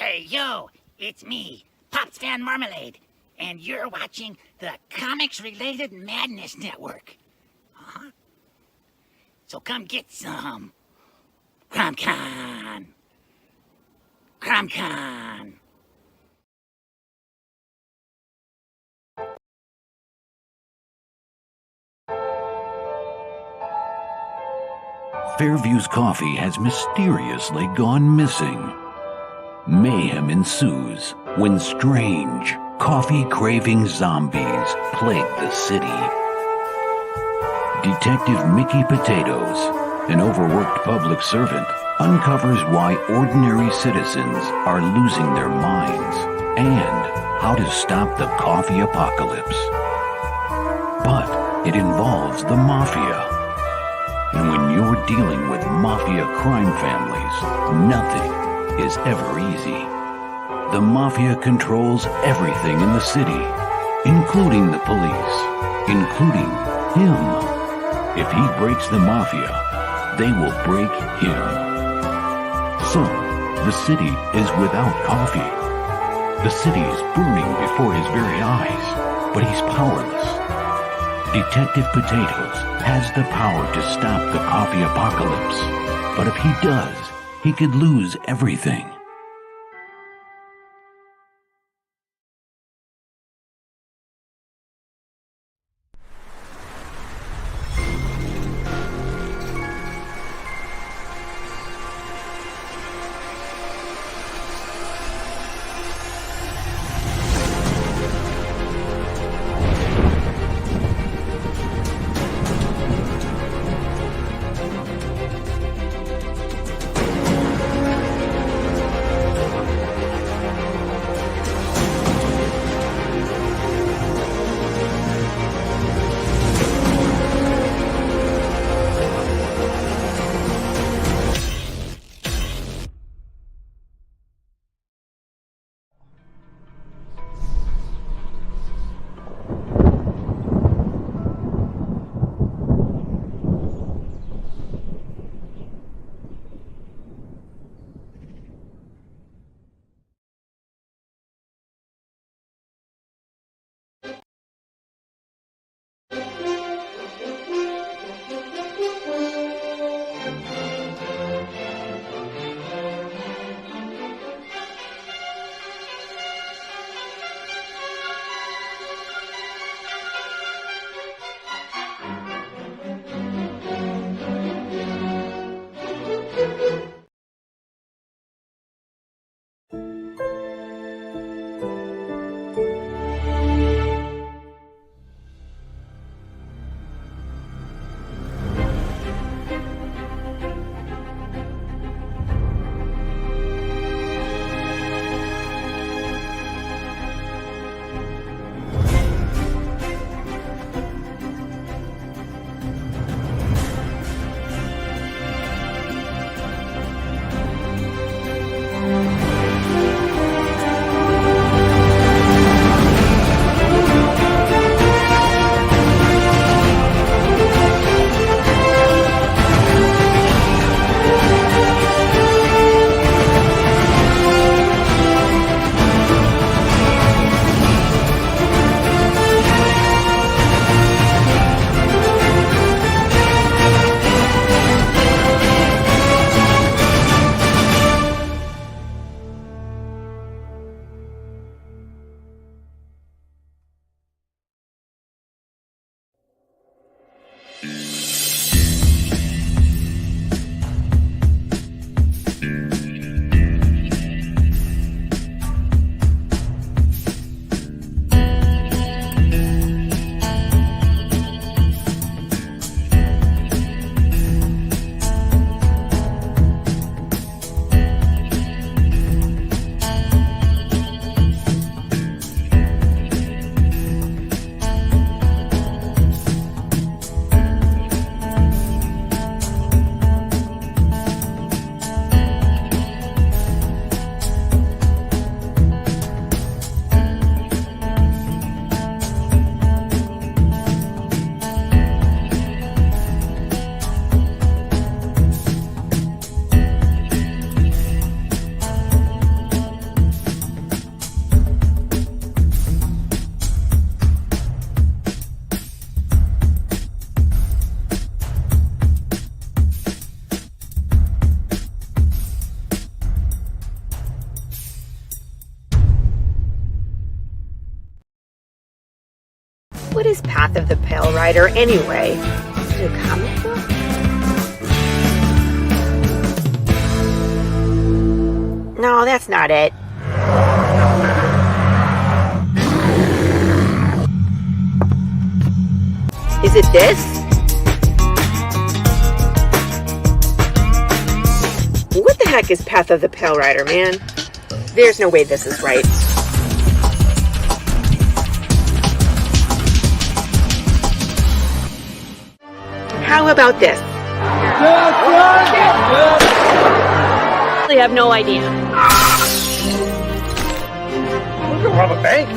Hey, yo, it's me, Pops Van Marmalade, and you're watching the Comics-Related Madness Network. Uh-huh. So come get some. CromCon. CromCon. Fairview's coffee has mysteriously gone missing. Mayhem ensues when strange, coffee-craving zombies plague the city. Detective Mickey Potatoes, an overworked public servant, uncovers why ordinary citizens are losing their minds and how to stop the coffee apocalypse. But it involves the mafia. And when you're dealing with mafia crime families, nothing is ever easy. The mafia controls everything in the city, including the police, including him. If he breaks the mafia, they will break him. So, the city is without coffee. The city is burning before his very eyes, but he's powerless. Detective Potatoes has the power to stop the coffee apocalypse, but if he does, he could lose everything. What is Path of the Pale Rider anyway? Is it a comic book? No, that's not it. Is it this? What the heck is Path of the Pale Rider, man? There's no way this is right. How about this? I have no idea. We're gonna rob a bank.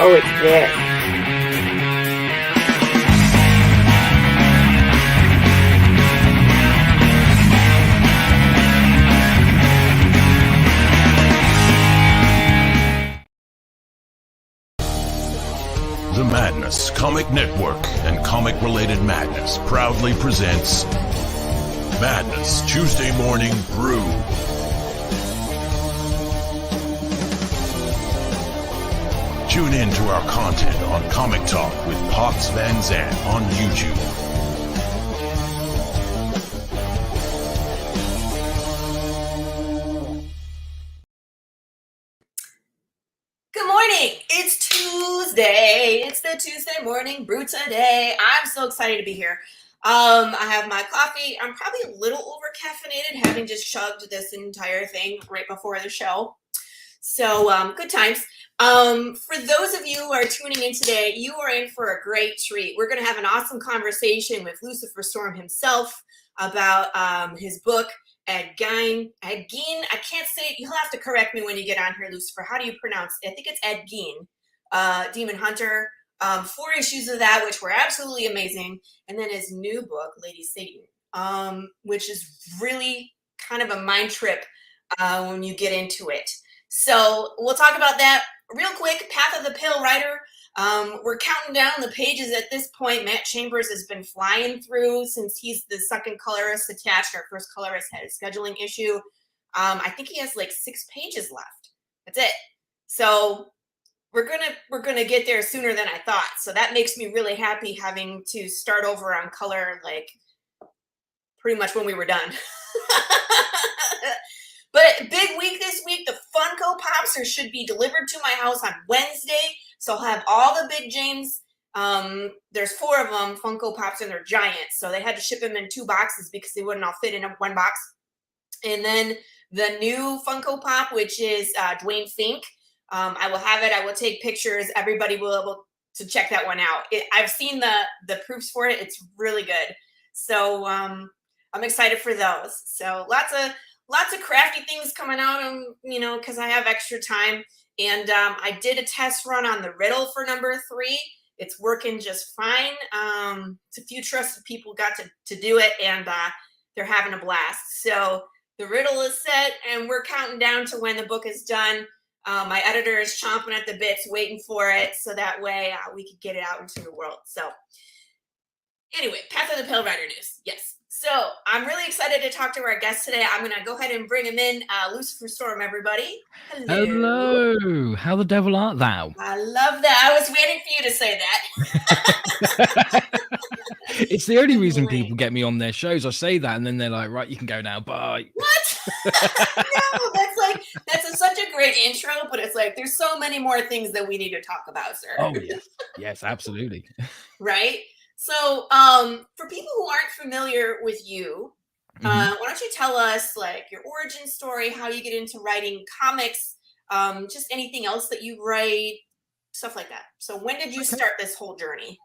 Oh, it's this. The Madness Comic Network and comic-related madness proudly presents Madness Tuesday Morning Brew. Tune in to our content on Comic Talk with Pops Van Zandt on YouTube. Good morning. It's Tuesday. It's the Tuesday morning brew today. I'm so excited to be here. I have my coffee. I'm probably a little over caffeinated, having just chugged this entire thing right before the show. So good times. For those of you who are tuning in today, you are in for a great treat. We're going to have an awesome conversation with Lucifer Storm himself about his book, Ed Gein. Ed Gein, I can't say it. You'll have to correct me when you get on here, Lucifer. How do you pronounce it? I think it's Ed Gein, Demon Hunter. 4 issues of that, which were absolutely amazing. And then his new book, Lady Satan, which is really kind of a mind trip when you get into it. So we'll talk about that real quick. Path of the Pale Rider. We're counting down the pages at this point. Matt Chambers has been flying through since he's the second colorist attached. Our first colorist had a scheduling issue. I think he has like 6 pages left. That's it. So we're gonna get there sooner than I thought. So that makes me really happy having to start over on color like pretty much when we were done. But big week this week. The Funko Pops should be delivered to my house on Wednesday. So I'll have all the big James. There's 4 of them, Funko Pops, and they're giant. So they had to ship them in 2 boxes because they wouldn't all fit in one box. And then the new Funko Pop, which is Dwayne Fink. I will have it. I will take pictures. Everybody will be able to check that one out. I've seen the proofs for it. It's really good. So I'm excited for those. So lots of crafty things coming out, because I have extra time. And I did a test run on the riddle for number 3. It's working just fine. It's a few trusted people got to do it, and they're having a blast. So the riddle is set, and we're counting down to when the book is done. My editor is chomping at the bits, waiting for it, so that way we could get it out into the world. So anyway, Path of the Pale Rider news. Yes. So I'm really excited to talk to our guest today. I'm going to go ahead and bring him in. Lucifer Storm, everybody. Hello. Hello. How the devil art thou? I love that. I was waiting for you to say that. It's the only reason people get me on their shows. I say that, and then they're like, right, you can go now. Bye. What? No, that's such a great intro, but it's like, there's so many more things that we need to talk about, sir. Oh, yes. Yes, absolutely. Right? So for people who aren't familiar with you, why don't you tell us like your origin story, how you get into writing comics, just anything else that you write, stuff like that. So when did you start this whole journey?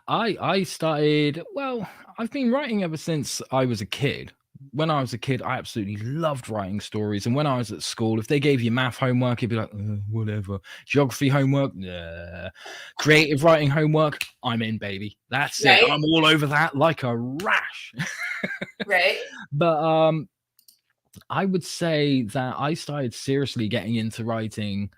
I started, well, I've been writing ever since I was a kid. When I was a kid, I absolutely loved writing stories. And when I was at school, if they gave you math homework, you'd be like, whatever. Geography homework, nah. Creative writing homework, I'm in, baby. That's right. It. I'm all over that like a rash. Right. But I would say that I started seriously getting into writing.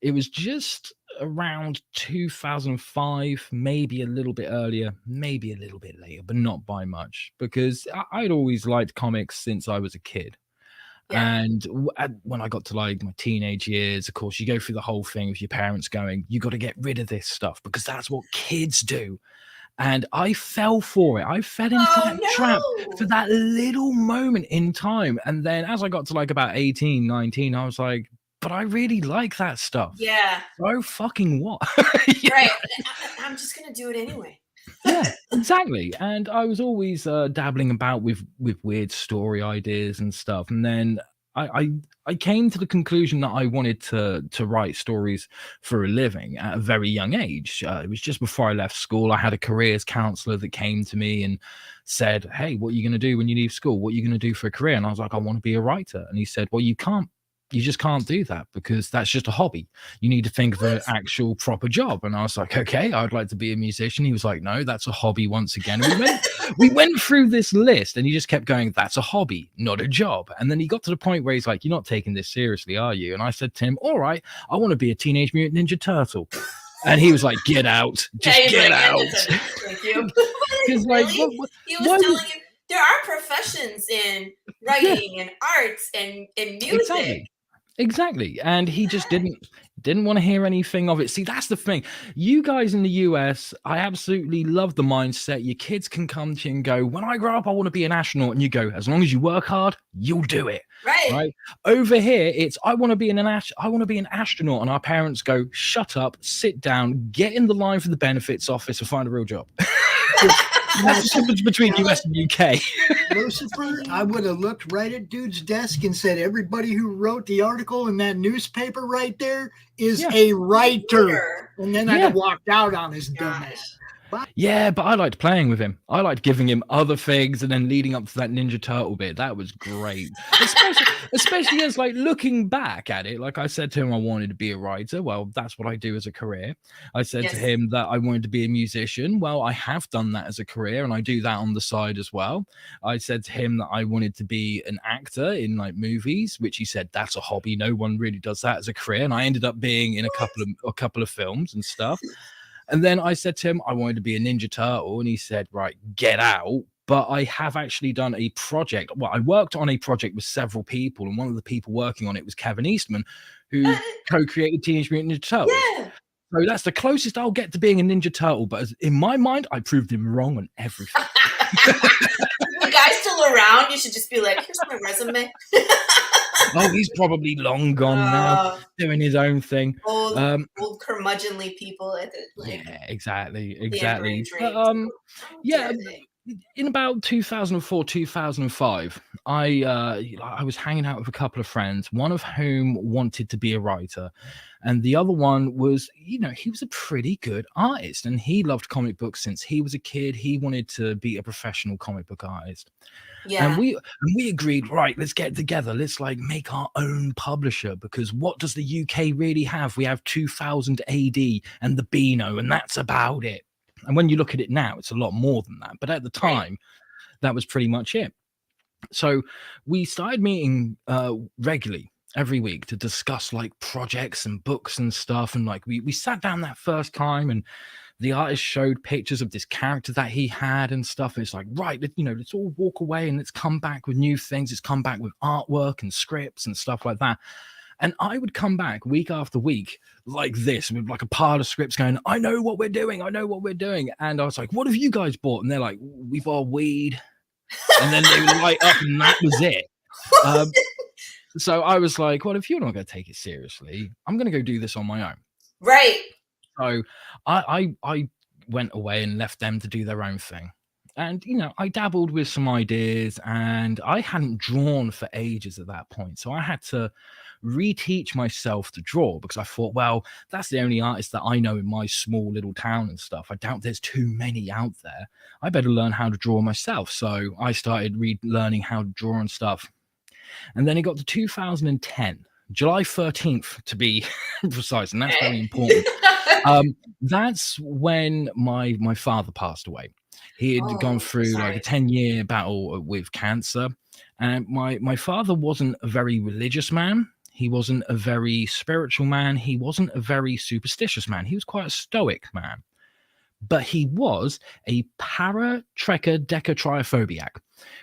It was just around 2005, maybe a little bit earlier, maybe a little bit later, but not by much, because I'd always liked comics since I was a kid. Yeah. And when I got to like my teenage years, of course, you go through the whole thing with your parents going, you got to get rid of this stuff because that's what kids do. And I fell for it. I fell into that trap for no. that little moment in time. And then as I got to like about 18, 19, I was like, but I really like that stuff. Yeah. So fucking what? Right. I'm just going to do it anyway. Yeah, exactly. And I was always dabbling about with weird story ideas and stuff. And then I came to the conclusion that I wanted to write stories for a living at a very young age. It was just before I left school. I had a careers counselor that came to me and said, "Hey, what are you going to do when you leave school? What are you going to do for a career?" And I was like, "I want to be a writer." And he said, "Well, you just can't do that because that's just a hobby. You need to think of an actual proper job." And I was like, "Okay, I'd like to be a musician." He was like, "No, that's a hobby once again." And we went through this list and he just kept going, "That's a hobby, not a job." And then he got to the point where he's like, "You're not taking this seriously, are you?" And I said to him, "All right, I want to be a Teenage Mutant Ninja Turtle." And he was like, "Get out, just get out." Thank you. Because like, Really? He was telling you there are professions in writing and arts and music. Exactly. And he just didn't want to hear anything of it. See, that's the thing. You guys in the US, I absolutely love the mindset. Your kids can come to you and go, "When I grow up, I want to be an astronaut." And you go, "As long as you work hard, you'll do it." Right. Over here, it's I want to be an astronaut. And our parents go, "Shut up, sit down, get in the line for the benefits office and find a real job." That's the difference between US and UK. Lucifer, I would have looked right at dude's desk and said, everybody who wrote the article in that newspaper right there is a writer. And then I'd have walked out on his dumb ass. Yeah, but I liked playing with him. I liked giving him other things and then leading up to that Ninja Turtle bit. That was great. Especially as like looking back at it, like I said to him, I wanted to be a writer. Well, that's what I do as a career. I said to him that I wanted to be a musician. Well, I have done that as a career and I do that on the side as well. I said to him that I wanted to be an actor in like movies, which he said that's a hobby. No one really does that as a career. And I ended up being in a couple of films and stuff. And then I said to him, I wanted to be a Ninja Turtle. And he said, "Right, get out." But I have actually done a project. Well, I worked on a project with several people. And one of the people working on it was Kevin Eastman, who co-created Teenage Mutant Ninja Turtles. Yeah. So that's the closest I'll get to being a Ninja Turtle. But in my mind, I proved him wrong on everything. The guy's still around. You should just be like, "Here's my resume." Oh, he's probably long gone now, doing his own thing. Old curmudgeonly people at the yeah, exactly. But, yeah, in about 2004, 2005, I was hanging out with a couple of friends, one of whom wanted to be a writer, and the other one was, he was a pretty good artist, and he loved comic books since he was a kid. He wanted to be a professional comic book artist. Yeah. And we agreed, right, let's get together. Let's like make our own publisher, because what does the UK really have? We have 2000 AD and the Beano, and that's about it. And when you look at it now, it's a lot more than that. But at the time, that was pretty much it. So we started meeting regularly every week to discuss like projects and books and stuff. And like we sat down that first time and the artist showed pictures of this character that he had and stuff. And it's like, right, let's all walk away and let's come back with new things. Let's come back with artwork and scripts and stuff like that. And I would come back week after week like this with like a pile of scripts going, I know what we're doing. And I was like, what have you guys bought? And they're like, we've got weed. And then they would light up and that was it. So I was like, well, if you're not going to take it seriously, I'm going to go do this on my own. Right. So I went away and left them to do their own thing. And, I dabbled with some ideas and I hadn't drawn for ages at that point. So I had to reteach myself to draw because I thought, well, that's the only artist that I know in my small little town and stuff. I doubt there's too many out there. I better learn how to draw myself. So I started learning how to draw and stuff. And then it got to 2010, July 13th to be precise. And that's very important. That's when my father passed away. He had gone through like a 10-year battle with cancer. And my father wasn't a very religious man. He wasn't a very spiritual man. He wasn't a very superstitious man. He was quite a stoic man. But he was a para-trekker-decatryophobiac,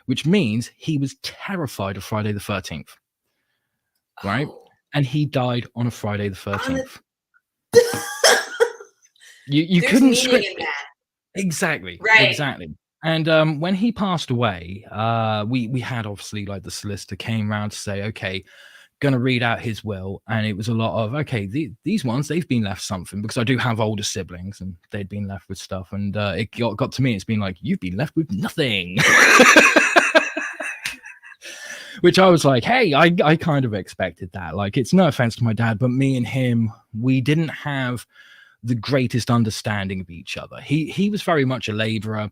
which means he was terrified of Friday the 13th. right? Oh. And he died on a Friday the 13th. The... You There's couldn't meaning script in it. that. Exactly. Right. Exactly. And when he passed away, we had obviously like the solicitor came round to say, okay, gonna read out his will, and it was a lot of okay, these ones they've been left something, because I do have older siblings and they'd been left with stuff, and it got to me. It's been like, you've been left with nothing. Which I was like, hey, I kind of expected that. Like, it's no offense to my dad, but me and him, we didn't have the greatest understanding of each other. He was very much a laborer,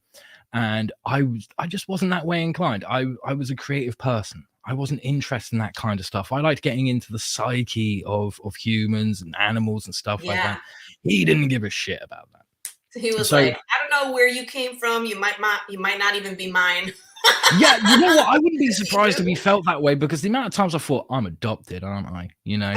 and I just wasn't that way inclined. I was a creative person. I wasn't interested in that kind of stuff. I liked getting into the psyche of humans and animals and stuff like that. He didn't give a shit about that. So he was like, I don't know where you came from. You might not even be mine. Yeah, you know what? I wouldn't be surprised if he felt that way, because the amount of times I thought, I'm adopted, aren't I? You know,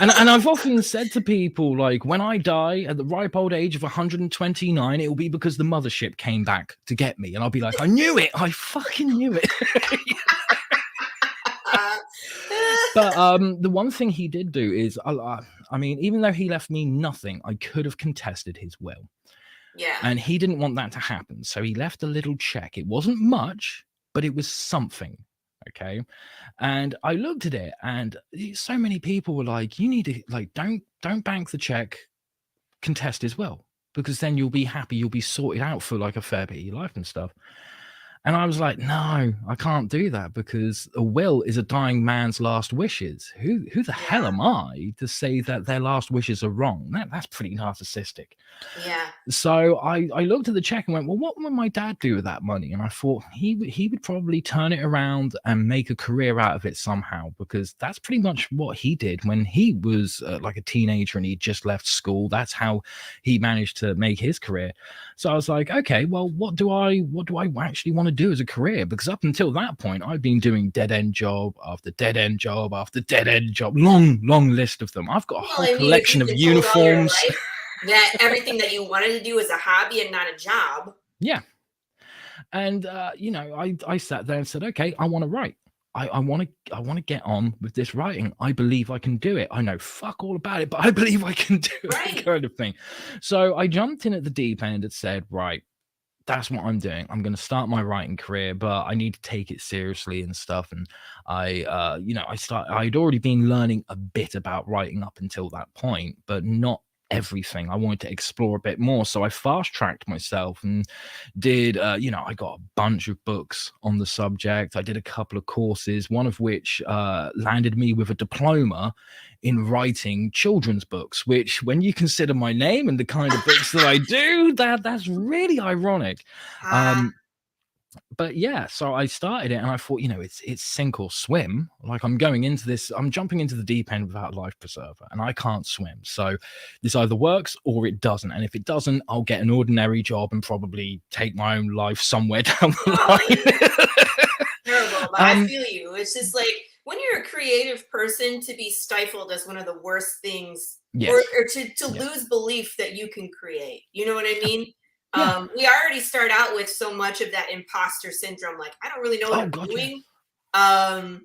and I've often said to people, like, when I die at the ripe old age of 129, it will be because the mothership came back to get me, and I'll be like, I knew it, I fucking knew it. But the one thing he did do is, I mean, even though he left me nothing, I could have contested his will. Yeah. And he didn't want that to happen. So he left a little check. It wasn't much, but it was something. Okay. And I looked at it, and so many people were like, you need to, like, don't bank the check, contest his will, because then you'll be happy, you'll be sorted out for like a fair bit of your life and stuff. And I was like, no, I can't do that, because a will is a dying man's last wishes. Who the hell am I to say that their last wishes are wrong? That's pretty narcissistic. Yeah. So I looked at the check and went, well, what would my dad do with that money? And I thought he would probably turn it around and make a career out of it somehow, because that's pretty much what he did when he was like a teenager and he just left school. That's how he managed to make his career. So I was like, okay, well, what do I actually want to do as a career? Because up until that point, I've been doing dead end job after dead end job after dead end job. Long list of them. I've got a whole collection of uniforms. That everything that you wanted to do is a hobby and not a job. Yeah. And you know, I sat there and said, okay, I want to write. I want to get on with this writing. I believe I can do it. I know fuck all about it, but I believe I can do it, kind of thing. So I jumped in at the deep end and said, right, that's what I'm doing. I'm going to start my writing career, but I need to take it seriously and stuff. And I'd already been learning a bit about writing up until that point, but not everything. I wanted to explore a bit more, so I fast-tracked myself and did I got a bunch of books on the subject. I did a couple of courses, one of which landed me with a diploma in writing children's books, which, when you consider my name and the kind of books that I do, that's really ironic. But yeah, so I started it and I thought, it's sink or swim. Like, I'm jumping into the deep end without a life preserver, and I can't swim. So this either works or it doesn't. And if it doesn't, I'll get an ordinary job and probably take my own life somewhere down the line. Terrible, but I feel you. It's just like, when you're a creative person, to be stifled is one of the worst things, or to lose belief that you can create. You know what I mean? Yeah. We already start out with so much of that imposter syndrome. Like, I don't really know what I'm doing. I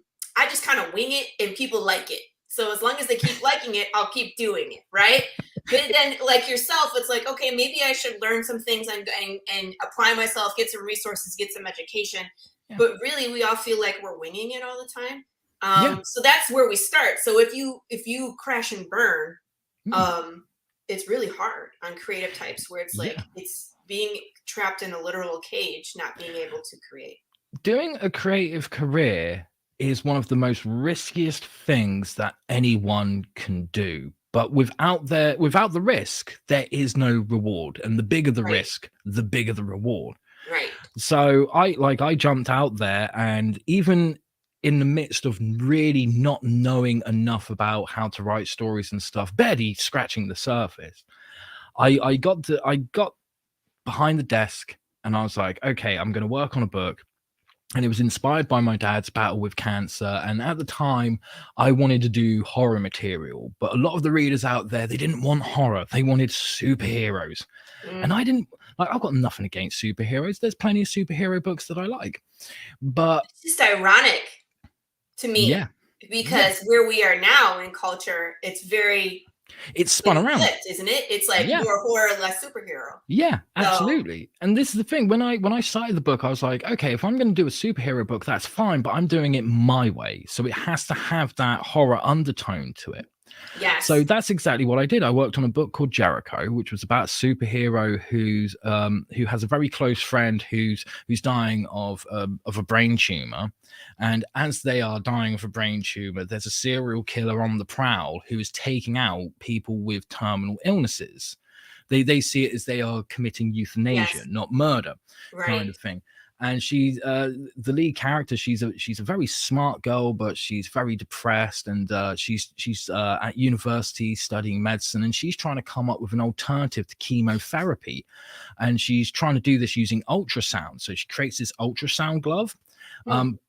just kind of wing it and people like it. So as long as they keep liking it, I'll keep doing it. Right. But then, like yourself, it's like, okay, maybe I should learn some things and apply myself, get some resources, get some education. Yeah. But really, we all feel like we're winging it all the time. So that's where we start. So if you crash and burn, it's really hard on creative types, where it's like, it's being trapped in a literal cage, not being able to create. Doing a creative career is one of the most riskiest things that anyone can do. But without the risk, there is no reward. And the bigger the risk, the bigger the reward. Right. So I jumped out there, and even in the midst of really not knowing enough about how to write stories and stuff, barely scratching the surface, I got behind the desk and I was like, okay, I'm going to work on a book. And it was inspired by my dad's battle with cancer. And at the time, I wanted to do horror material, but a lot of the readers out there, they didn't want horror. They wanted superheroes. And I didn't, like, I've got nothing against superheroes. There's plenty of superhero books that I like. But it's just ironic to me. Yeah. because where we are now in culture, it's very it's spun around, flipped, isn't it? It's like more horror, less superhero. Yeah, absolutely. So, and this is the thing. When I started the book, I was like, okay, if I'm going to do a superhero book, that's fine, but I'm doing it my way. So it has to have that horror undertone to it. Yes. So that's exactly what I did. I worked on a book called Jericho, which was about a superhero who has a very close friend who's dying of a brain tumor, and as they are dying of a brain tumor, there's a serial killer on the prowl who is taking out people with terminal illnesses. They see it as they are committing euthanasia, not murder, kind of thing. And she's the lead character. She's a very smart girl, but she's very depressed, and she's at university studying medicine, and she's trying to come up with an alternative to chemotherapy, and she's trying to do this using ultrasound. So she creates this ultrasound glove.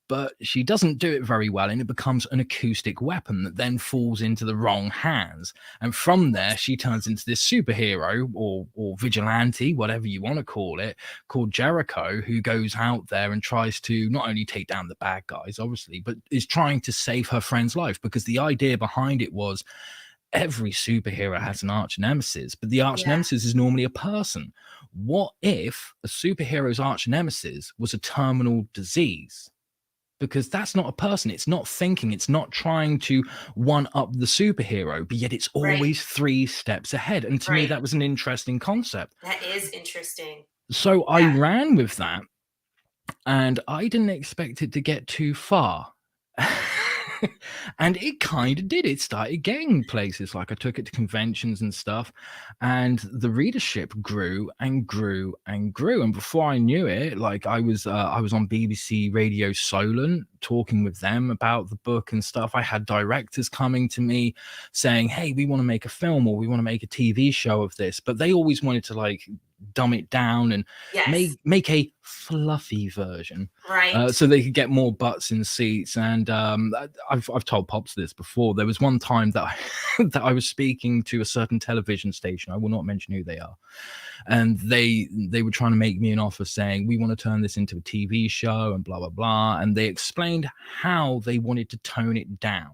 But she doesn't do it very well, and it becomes an acoustic weapon that then falls into the wrong hands. And from there, she turns into this superhero or vigilante, whatever you want to call it, called Jericho, who goes out there and tries to not only take down the bad guys, obviously, but is trying to save her friend's life, because the idea behind it was every superhero has an arch nemesis, but the arch nemesis is normally a person. What if a superhero's arch nemesis was a terminal disease? Because that's not a person. It's not thinking. It's not trying to one up the superhero, but yet it's always 3 steps ahead. And to me, that was an interesting concept. That is interesting. So I ran with that, and I didn't expect it to get too far. And it kind of did. It started getting places. Like, I took it to conventions and stuff, and the readership grew and grew and grew. And before I knew it, like, I was on BBC Radio Solent talking with them about the book and stuff. I had directors coming to me saying, hey, we want to make a film, or we want to make a TV show of this, but they always wanted to like dumb it down and make a fluffy version, so they could get more butts in seats. And I've told Pops this before. There was one time that that I was speaking to a certain television station. I will not mention who they are, and they were trying to make me an offer saying, we want to turn this into a TV show and blah blah blah. And they explained how they wanted to tone it down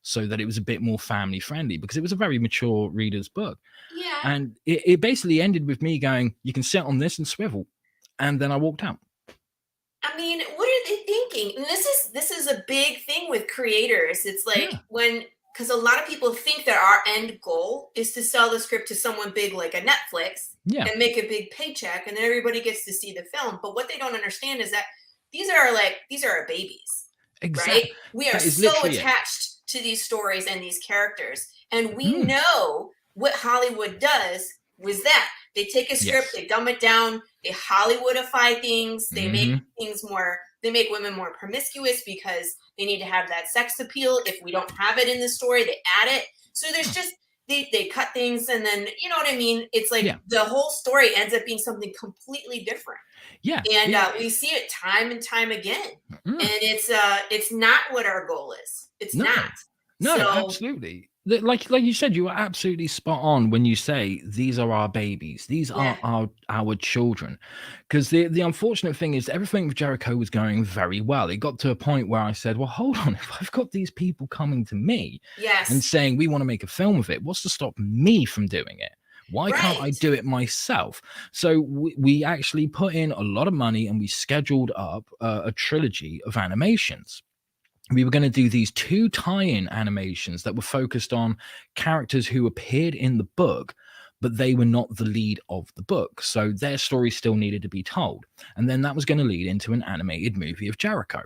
so that it was a bit more family friendly, because it was a very mature reader's book. And it basically ended with me going, you can sit on this and swivel. And then I walked out. I mean, what are they thinking? And this is a big thing with creators. It's like because a lot of people think that our end goal is to sell the script to someone big like a Netflix and make a big paycheck, and then everybody gets to see the film. But what they don't understand is that these are our babies. Exactly. Right? We are so attached to these stories and these characters. And we know what Hollywood does was that they take a script, they dumb it down, they Hollywoodify things, they make things they make women more promiscuous because they need to have that sex appeal. If we don't have it in the story, they add it. So there's just, they cut things, and then, you know what I mean? It's like the whole story ends up being something completely different. And we see it time and time again. And it's not what our goal is. It's not. No, absolutely. Like you said, you are absolutely spot on when you say these are our babies. These are our children. Because the unfortunate thing is everything with Jericho was going very well. It got to a point where I said, well, hold on. If I've got these people coming to me and saying we want to make a film of it, what's to stop me from doing it? Why can't I do it myself? So we actually put in a lot of money, and we scheduled up a trilogy of animations. We were going to do these 2 tie-in animations that were focused on characters who appeared in the book, but they were not the lead of the book. So their story still needed to be told. And then that was going to lead into an animated movie of Jericho.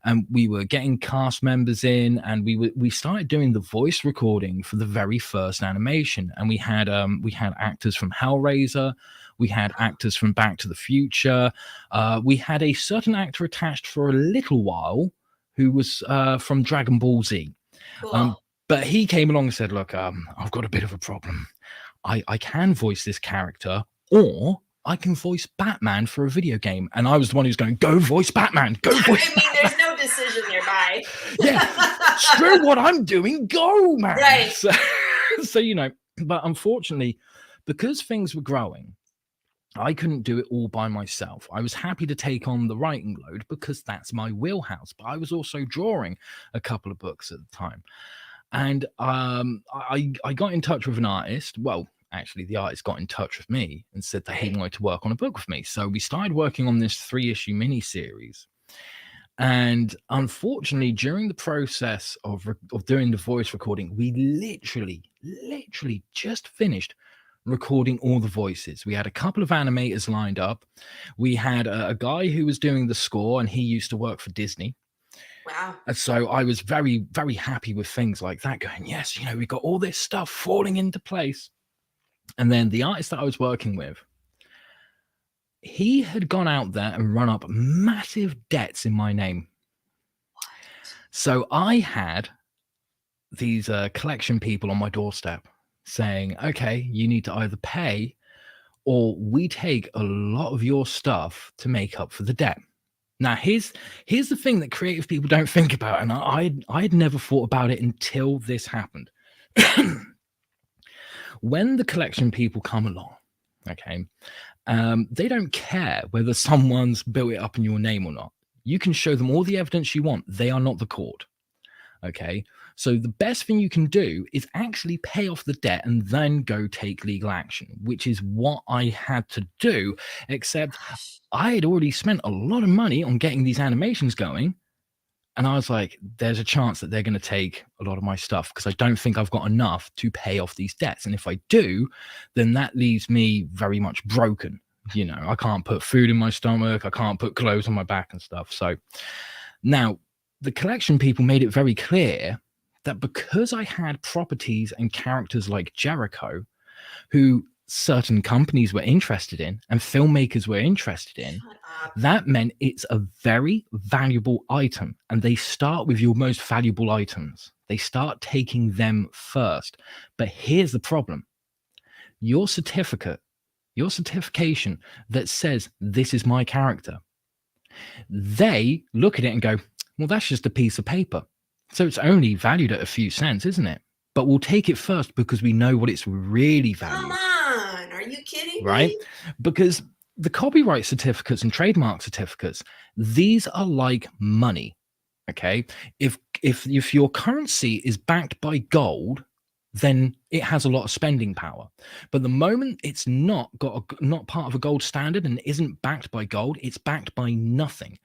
And we were getting cast members in, and we started doing the voice recording for the very first animation. And we had actors from Hellraiser. We had actors from Back to the Future. We had a certain actor attached for a little while who was from Dragon Ball Z. Cool. But he came along and said, look, I've got a bit of a problem. I can voice this character, or I can voice Batman for a video game. And I was the one who's going, go voice Batman. Go voice Batman. There's no decision there, bye. Screw what I'm doing. Go, man. Right. So, but unfortunately, because things were growing, I couldn't do it all by myself. I was happy to take on the writing load because that's my wheelhouse. But I was also drawing a couple of books at the time. And I got in touch with an artist. Well, actually, the artist got in touch with me and said that he wanted to work on a book with me. So we started working on this 3-issue miniseries. And unfortunately, during the process of doing the voice recording, we literally just finished recording all the voices. We had a couple of animators lined up. We had a guy who was doing the score, and he used to work for Disney. Wow. And so I was very, very happy with things like that, going, yes, you know, we got all this stuff falling into place. And then the artist that I was working with, he had gone out there and run up massive debts in my name. What? So I had these collection people on my doorstep saying, okay, you need to either pay or we take a lot of your stuff to make up for the debt. Now, here's the thing that creative people don't think about, and I had never thought about it until this happened. When the collection people come along, okay, they don't care whether someone's built it up in your name or not. You can show them all the evidence you want. They are not the court. Okay, so the best thing you can do is actually pay off the debt and then go take legal action, which is what I had to do, except I had already spent a lot of money on getting these animations going. And I was like, there's a chance that they're going to take a lot of my stuff because I don't think I've got enough to pay off these debts. And if I do, then that leaves me very much broken. You know, I can't put food in my stomach. I can't put clothes on my back and stuff. So now the collection people made it very clear that because I had properties and characters like Jericho, who certain companies were interested in and filmmakers were interested in, that meant it's a very valuable item. And they start with your most valuable items. They start taking them first. But here's the problem. Your certificate, your certification that says this is my character, they look at it and go, well, that's just a piece of paper. So it's only valued at a few cents, isn't it? But we'll take it first because we know what it's really valued. Come on, are you kidding right? me? Because the copyright certificates and trademark certificates, these are like money. Okay. If your currency is backed by gold, then it has a lot of spending power. But the moment it's not part of a gold standard and isn't backed by gold, it's backed by nothing,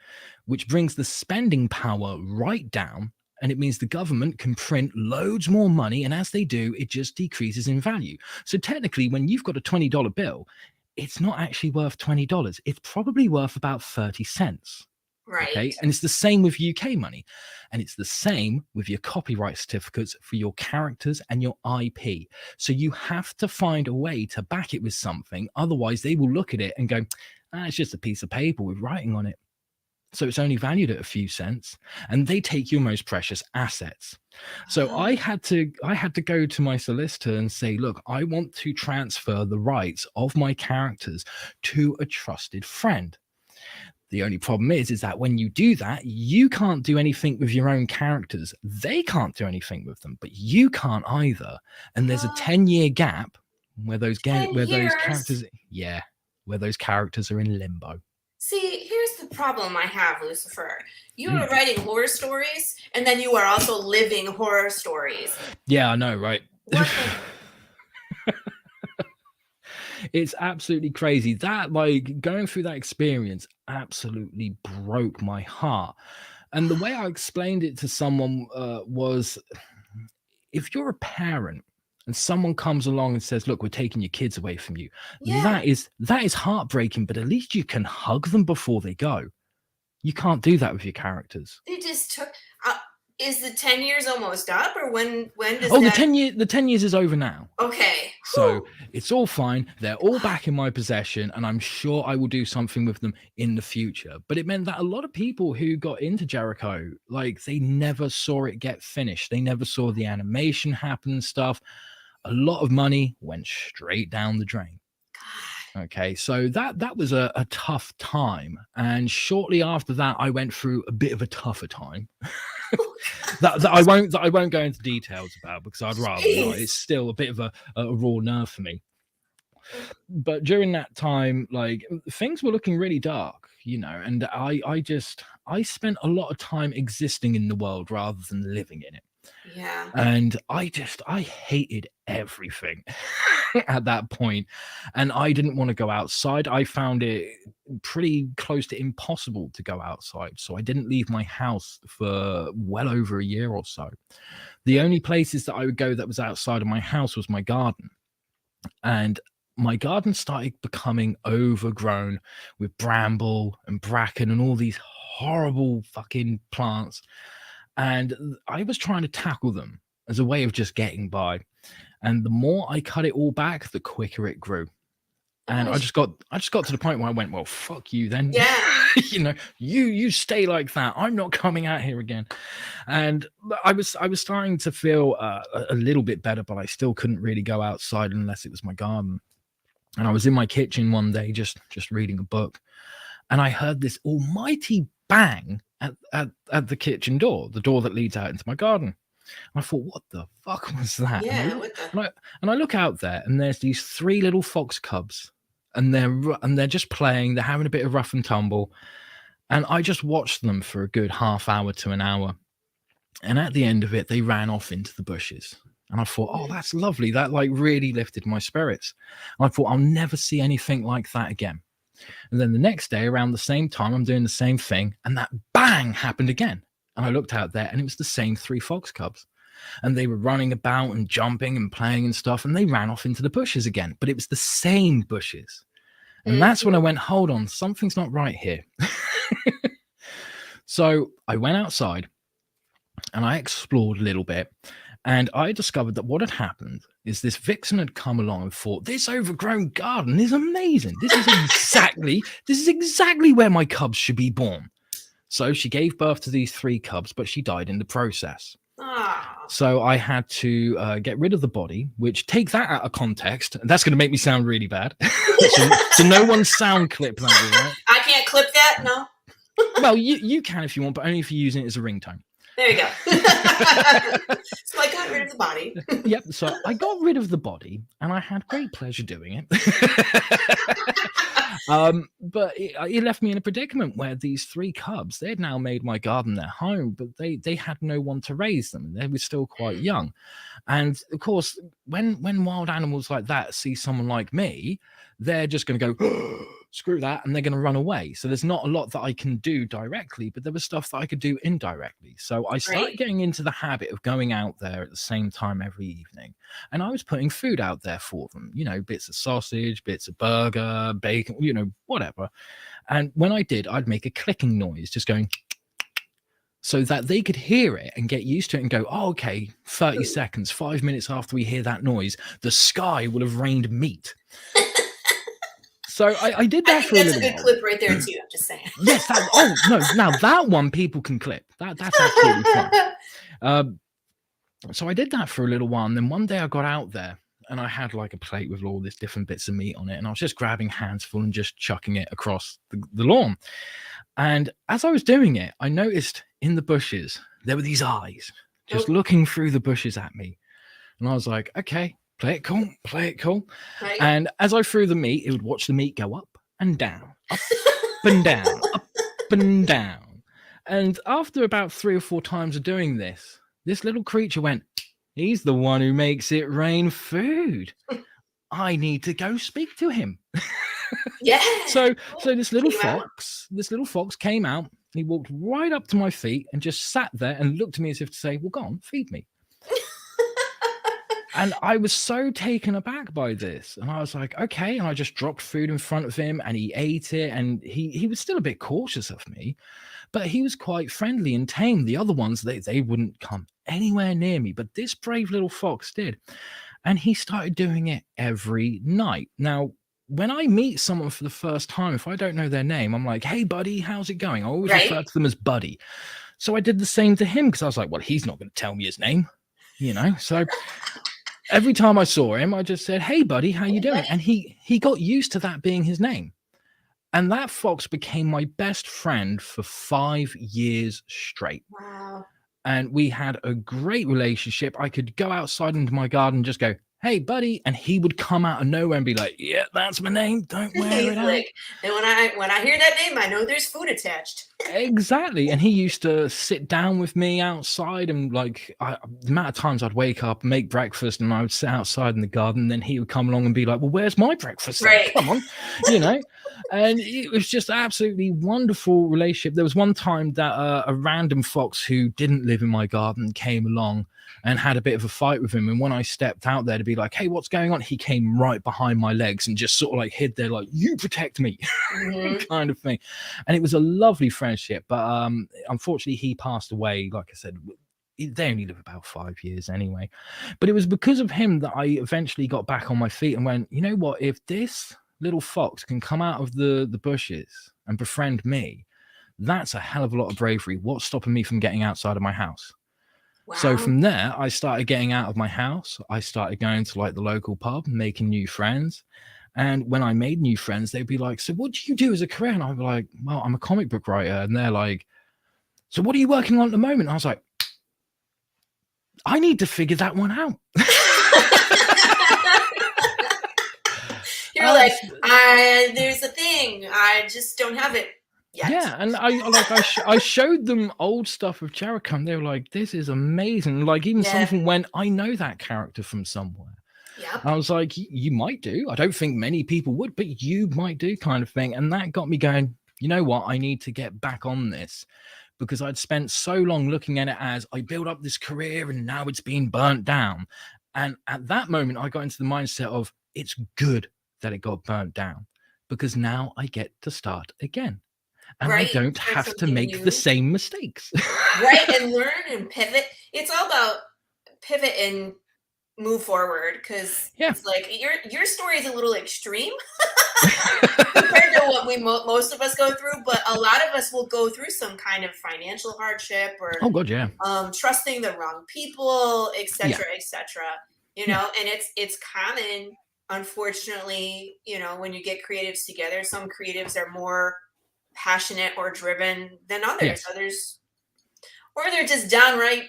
which brings the spending power right down. And it means the government can print loads more money. And as they do, it just decreases in value. So technically, when you've got a $20 bill, it's not actually worth $20. It's probably worth about 30 cents. Right. Okay. And it's the same with UK money. And it's the same with your copyright certificates for your characters and your IP. So you have to find a way to back it with something. Otherwise, they will look at it and go, it's just a piece of paper with writing on it. So it's only valued at a few cents, and they take your most precious assets. So I had to go to my solicitor and say, look, I want to transfer the rights of my characters to a trusted friend. The only problem is that when you do that, you can't do anything with your own characters. They can't do anything with them, but you can't either. And there's a 10-year gap where those characters are in limbo. See, here's the problem I have, Lucifer. You are writing horror stories, and then you are also living horror stories. Yeah, I know, right? It's absolutely crazy. That, like, going through that experience absolutely broke my heart. And the way I explained it to someone was, if you're a parent and someone comes along and says, look, we're taking your kids away from you, that is heartbreaking, but at least you can hug them before they go. You can't do that with your characters. They just took... is the 10 years almost up, or when does the 10 years is over now. Okay. So it's all fine. They're all back in my possession, and I'm sure I will do something with them in the future. But it meant that a lot of people who got into Jericho, like, they never saw it get finished. They never saw the animation happen and stuff. A lot of money went straight down the drain. God. Okay, so that was a tough time. And shortly after that, I went through a bit of a tougher time. that I won't go into details about because I'd rather not. It's still a bit of a raw nerve for me. But during that time, like, things were looking really dark, you know, and I spent a lot of time existing in the world rather than living in it. Yeah. And I hated everything at that point. And I didn't want to go outside. I found it pretty close to impossible to go outside. So I didn't leave my house for well over a year or so. The only places that I would go that was outside of my house was my garden. And my garden started becoming overgrown with bramble and bracken and all these horrible fucking plants. And I was trying to tackle them as a way of just getting by. And the more I cut it all back, the quicker it grew. And I just got to the point where I went, well, fuck you then. Yeah. You know, you stay like that. I'm not coming out here again. And I was starting to feel a little bit better, but I still couldn't really go outside unless it was my garden. And I was in my kitchen one day just reading a book, and I heard this almighty bang at the kitchen door, the door that leads out into my garden. And I thought, what the fuck was that? Yeah. And I look out there, and there's these 3 little fox cubs, and they're just playing. They're having a bit of rough and tumble, and I just watched them for a good half hour to an hour. And at the end of it, they ran off into the bushes. And I thought, oh, that's lovely. That like really lifted my spirits. And I thought, I'll never see anything like that again. And then the next day, around the same time, I'm doing the same thing, and that bang happened again. And I looked out there, and it was the same 3 fox cubs. And they were running about and jumping and playing and stuff, and they ran off into the bushes again. But it was the same bushes. And that's when I went, hold on, something's not right here. So I went outside, and I explored a little bit. And I discovered that what had happened is this vixen had come along and thought, this overgrown garden is amazing. This is exactly where my cubs should be born. So she gave birth to these 3 cubs, but she died in the process. So I had to get rid of the body, which, take that out of context. That's going to make me sound really bad. so no one sound clip that, right? I can't clip that, no? Well, you can if you want, but only if you're using it as a ringtone. There you go. So I got rid of the body. Yep. So I got rid of the body, and I had great pleasure doing it. But it left me in a predicament where these 3 cubs, they had now made my garden their home, but they had no one to raise them. They were still quite young. And of course, when wild animals like that see someone like me, they're just going to go, screw that, and they're going to run away. So there's not a lot that I can do directly, but there was stuff that I could do indirectly. So I started getting into the habit of going out there at the same time every evening, and I was putting food out there for them, you know, bits of sausage, bits of burger, bacon, you know, whatever. And when I did, I'd make a clicking noise, just going, so that they could hear it and get used to it and go, oh, okay, 30 seconds, 5 minutes after we hear that noise, the sky will have rained meat. So I did that for a little while. That's a good clip right there too. I'm just saying. Yes. Now that one people can clip. That's absolutely fine. So I did that for a little while, and then one day I got out there, and I had like a plate with all these different bits of meat on it, and I was just grabbing hands full and just chucking it across the lawn. And as I was doing it, I noticed in the bushes there were these eyes just looking through the bushes at me, and I was like, okay. Play it cool. Right. And as I threw the meat, it would watch the meat go up and down, up and down, up and down. And after about 3 or 4 times of doing this little creature went, he's the one who makes it rain food. I need to go speak to him. Yeah. So this little fox came out. He walked right up to my feet and just sat there and looked at me as if to say, well, go on, feed me. And I was so taken aback by this. And I was like, okay. And I just dropped food in front of him, and he ate it. And he was still a bit cautious of me, but he was quite friendly and tame. The other ones, they wouldn't come anywhere near me. But this brave little fox did. And he started doing it every night. Now, when I meet someone for the first time, if I don't know their name, I'm like, hey, buddy, how's it going? I always refer to them as buddy. So I did the same to him, because I was like, well, he's not going to tell me his name, you know? So every time I saw him, I just said, hey, buddy, how you doing? And he got used to that being his name. And that fox became my best friend for 5 years straight. Wow. And we had a great relationship. I could go outside into my garden and just go, hey, buddy. And he would come out of nowhere and be like, yeah, that's my name. Don't wear it out. Like, and when I hear that name, I know there's food attached. Exactly. And he used to sit down with me outside, and like the amount of times I'd wake up, make breakfast, and I would sit outside in the garden, and then he would come along and be like, well, where's my breakfast then? Right. Come on. And it was just absolutely wonderful relationship. There was one time that a random fox who didn't live in my garden came along and had a bit of a fight with him. And when I stepped out there to be like, hey, what's going on? He came right behind my legs and just sort of like hid there, like, you protect me, kind of thing. And it was a lovely friendship. But unfortunately, he passed away. Like I said, they only live about 5 years anyway. But it was because of him that I eventually got back on my feet and went, you know what? If this little fox can come out of the bushes and befriend me, that's a hell of a lot of bravery. What's stopping me from getting outside of my house? Wow. So from there, I started getting out of my house. I started going to like the local pub, making new friends. And when I made new friends, they'd be like, so what do you do as a career? And I'd be like, well, I'm a comic book writer. And they're like, so what are you working on at the moment? And I was like, I need to figure that one out. You're like, there's a thing. I just don't have it yet. Yeah, and I showed them old stuff of Jericho, and they were like, this is amazing. Like even something when I know that character from somewhere. Yep. I was like, you might do. I don't think many people would, but you might do, kind of thing. And that got me going, you know what? I need to get back on this, because I'd spent so long looking at it as I built up this career and now it's being burnt down. And at that moment, I got into the mindset of it's good that it got burnt down, because now I get to start again. And I don't have to make the same mistakes. Right, and learn and pivot. It's all about pivot and move forward, because it's like your story is a little extreme compared to what most of us go through, but a lot of us will go through some kind of financial hardship or trusting the wrong people, etc., etc. You know, and it's common, unfortunately, you know, when you get creatives together. Some creatives are more passionate or driven than others. Others, or they're just downright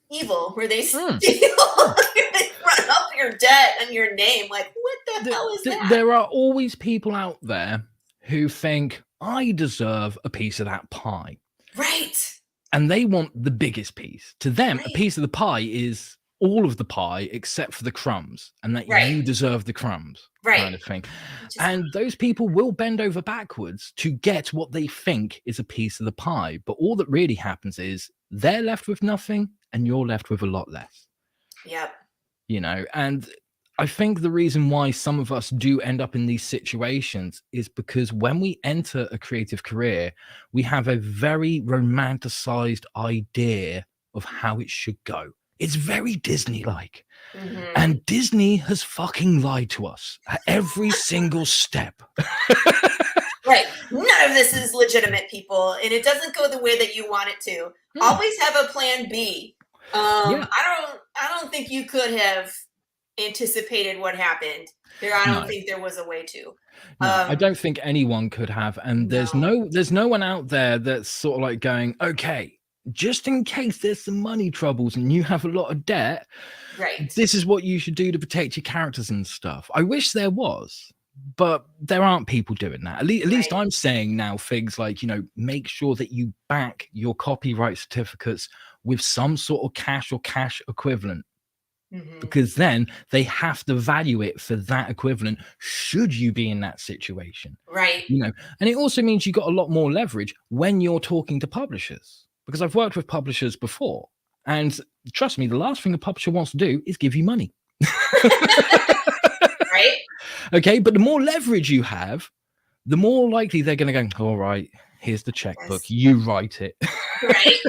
evil, where they steal, they run up your debt and your name. Like, what the hell is that? There are always people out there who think, I deserve a piece of that pie. Right. And they want the biggest piece. To them, a piece of the pie is all of the pie except for the crumbs, and that you deserve the crumbs, kind of thing. And those people will bend over backwards to get what they think is a piece of the pie. But all that really happens is they're left with nothing and you're left with a lot less. Yep. You know, and I think the reason why some of us do end up in these situations is because when we enter a creative career, we have a very romanticized idea of how it should go. It's very Disney-like. And Disney has fucking lied to us at every single step. Right. None of this is legitimate, people. And it doesn't go the way that you want it to. Always have a plan B. I don't think you could have anticipated what happened there. I don't think there was a way to. I don't think anyone could have. And there's no one out there that's sort of like going, okay, just in case there's some money troubles and you have a lot of debt, this is what you should do to protect your characters and stuff. I wish there was, but there aren't people doing that. At least I'm saying now things like, you know, make sure that you back your copyright certificates with some sort of cash or cash equivalent, because then they have to value it for that equivalent should you be in that situation. Right. You know, and it also means you got a lot more leverage when you're talking to publishers. Because I've worked with publishers before, and trust me, the last thing a publisher wants to do is give you money. Right? Okay, but the more leverage you have, the more likely they're going to go, all right, here's the checkbook, you write it. Right.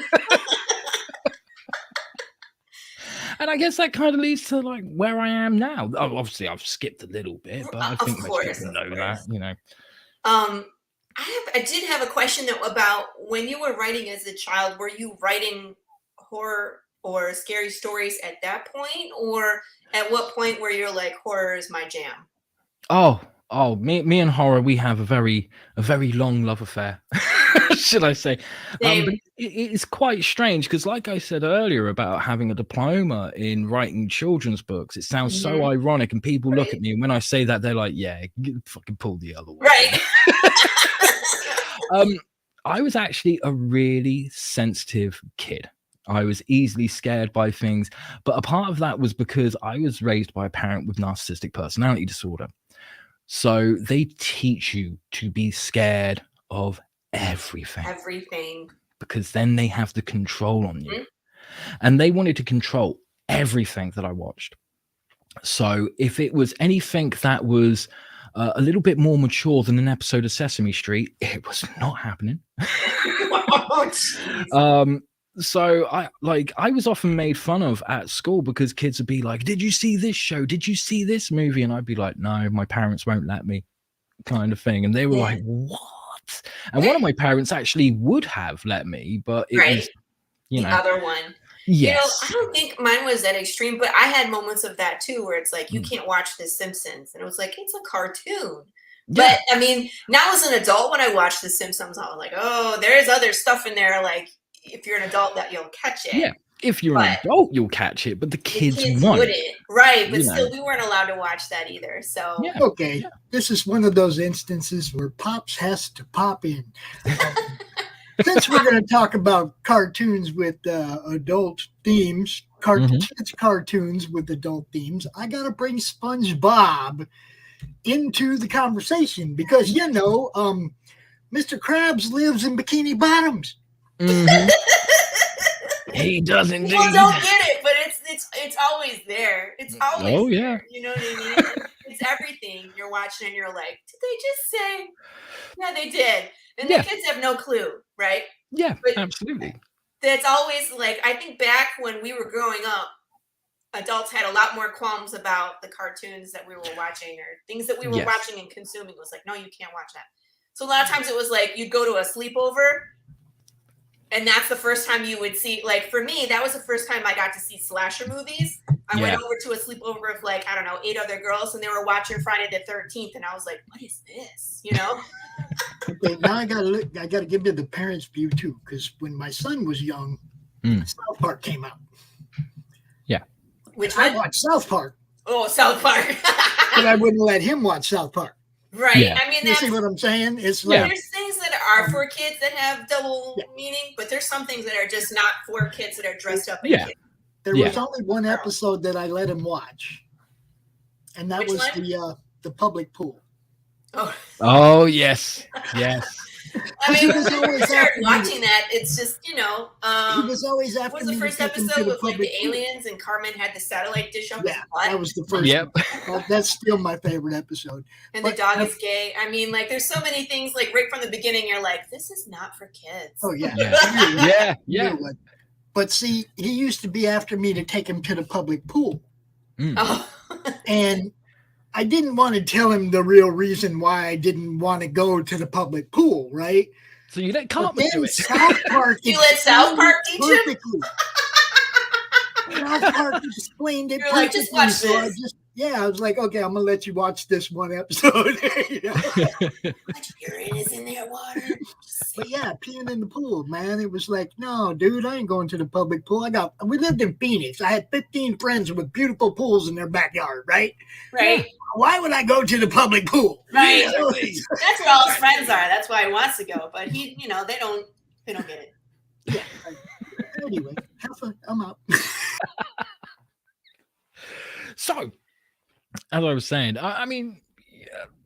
And I guess that kind of leads to like where I am now. Obviously, I've skipped a little bit, but I think most people know that, you know. I did have a question though about when you were writing as a child. Were you writing horror or scary stories at that point, or at what point where you're like, horror is my jam? Oh, me and horror, we have a very long love affair. should I say. Same. But it's quite strange because, like I said earlier about having a diploma in writing children's books, it sounds so ironic, and people look at me, and when I say that, they're like, yeah, fucking pull the other one. Right. I was actually a really sensitive kid. I was easily scared by things, but a part of that was because I was raised by a parent with narcissistic personality disorder. So they teach you to be scared of everything. Everything. Because then they have the control on you. And they wanted to control everything that I watched. So if it was anything that was a little bit more mature than an episode of Sesame Street, it was not happening. So I was often made fun of at school because kids would be like, did you see this show? Did you see this movie? And I'd be like, no, my parents won't let me, kind of thing. And they were like, what? And one of my parents actually would have let me, but it was, the other one. Yes. I don't think mine was that extreme, but I had moments of that too, where it's like, you can't watch The Simpsons. And it was like, it's a cartoon. But I mean, now as an adult, when I watch The Simpsons, I was like, oh, there's other stuff in there. Like, if you're an adult, that you'll catch it. Yeah. If you're an adult, you'll catch it, but the kids wouldn't. Right. But still, we weren't allowed to watch that either. So, okay. This is one of those instances where Pops has to pop in. Since we're going to talk about cartoons with adult themes, kids cartoons with adult themes, I got to bring SpongeBob into the conversation because, Mr. Krabs lives in Bikini Bottoms. He doesn't. People don't get it, but it's always there. It's always there. You know what I mean? It's everything you're watching, and you're like, did they just say? Yeah, they did. And the kids have no clue, right? Yeah, absolutely. That's always like, I think back when we were growing up, adults had a lot more qualms about the cartoons that we were watching or things that we were watching and consuming. It was like, no, you can't watch that. So a lot of times it was like, you'd go to a sleepover, and that's the first time you would see, like, for me, that was the first time I got to see slasher movies. I went over to a sleepover with, like, I don't know, 8 other girls, and they were watching Friday the 13th, and I was like, what is this? You know? Okay, now I gotta give you the parents' view too, because when my son was young, South Park came out. Yeah. Which I watched South Park. Oh, South Park. But I wouldn't let him watch South Park. Right. Yeah. I mean, you see what I'm saying? It's like there's things that are for kids that have double meaning, but there's some things that are just not for kids that are dressed up. There was only one episode that I let him watch, and that was the public pool. Oh yes. I mean, when you start watching that, it's just, he was always after what was the first episode with like the aliens and Carmen had the satellite dish up his butt? That was the first one. That's still my favorite episode. And the dog is gay. I mean, like, there's so many things, like, right from the beginning, you're like, this is not for kids. Oh, yeah. Yeah. But see, he used to be after me to take him to the public pool. And I didn't want to tell him the real reason why I didn't want to go to the public pool, right? So you let Koepp do it. South Park you let South Park teach perfectly. South Park explained it perfectly. Like, just watch this. I was like, okay, I'm going to let you watch this one episode. Urine is in their water. But yeah, peeing in the pool, man. It was like, no, dude, I ain't going to the public pool. We lived in Phoenix. I had 15 friends with beautiful pools in their backyard, right? Right. Why would I go to the public pool? Right. That's where all his friends are. That's why he wants to go. But they don't get it. Yeah. Anyway, have fun. I'm out. So, as I was saying, I mean,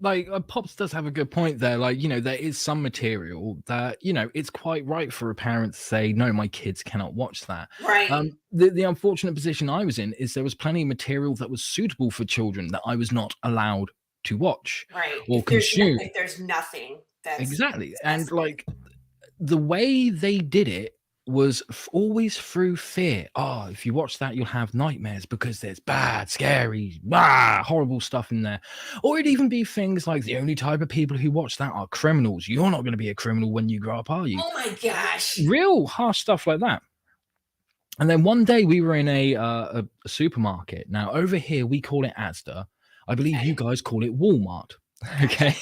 like Pops does have a good point there. Like, there is some material that, it's quite right for a parent to say, no, my kids cannot watch that. Right. The unfortunate position I was in is there was plenty of material that was suitable for children that I was not allowed to watch or consume. There's nothing. Exactly. And like the way they did it was always through fear. Oh, if you watch that, you'll have nightmares because there's bad, scary, horrible stuff in there. Or it'd even be things like the only type of people who watch that are criminals. You're not going to be a criminal when you grow up, are you? Oh my gosh. Real harsh stuff like that. And then one day we were in a supermarket. Now over here, we call it Asda. I believe you guys call it Walmart. Okay.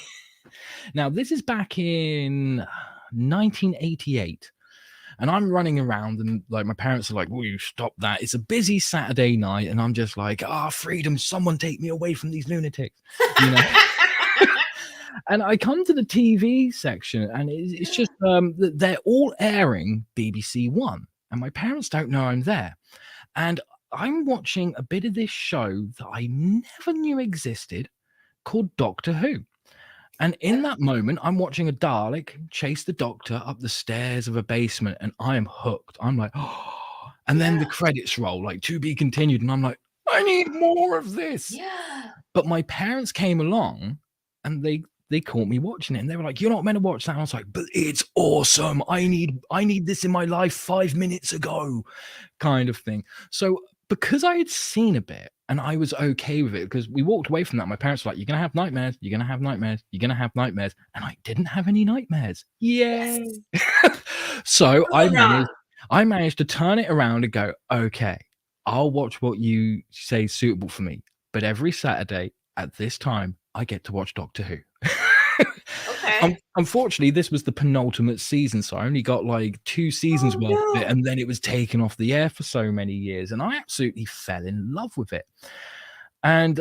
Now this is back in 1988. And I'm running around and like my parents are like, will you stop that? It's a busy Saturday night. And I'm just like, freedom, someone take me away from these lunatics. You know? And I come to the TV section and it's just they're all airing BBC One. And my parents don't know I'm there. And I'm watching a bit of this show that I never knew existed called Doctor Who. And in that moment, I'm watching a Dalek chase the Doctor up the stairs of a basement, and I am hooked. I'm like, oh, and then the credits roll, like to be continued. And I'm like, I need more of this. Yeah. But my parents came along and they caught me watching it, and they were like, you're not meant to watch that. And I was like, but it's awesome. I need this in my life 5 minutes ago, kind of thing. So because I had seen a bit and I was okay with it, because we walked away from that, my parents were like, you're going to have nightmares, you're going to have nightmares, you're going to have nightmares. And I didn't have any nightmares. Yay. Yes. So I managed to turn it around and go, okay, I'll watch what you say is suitable for me. But every Saturday at this time, I get to watch Doctor Who. Okay. Unfortunately, this was the penultimate season, so I only got like 2 seasons worth of it, and then it was taken off the air for so many years, and I absolutely fell in love with it. And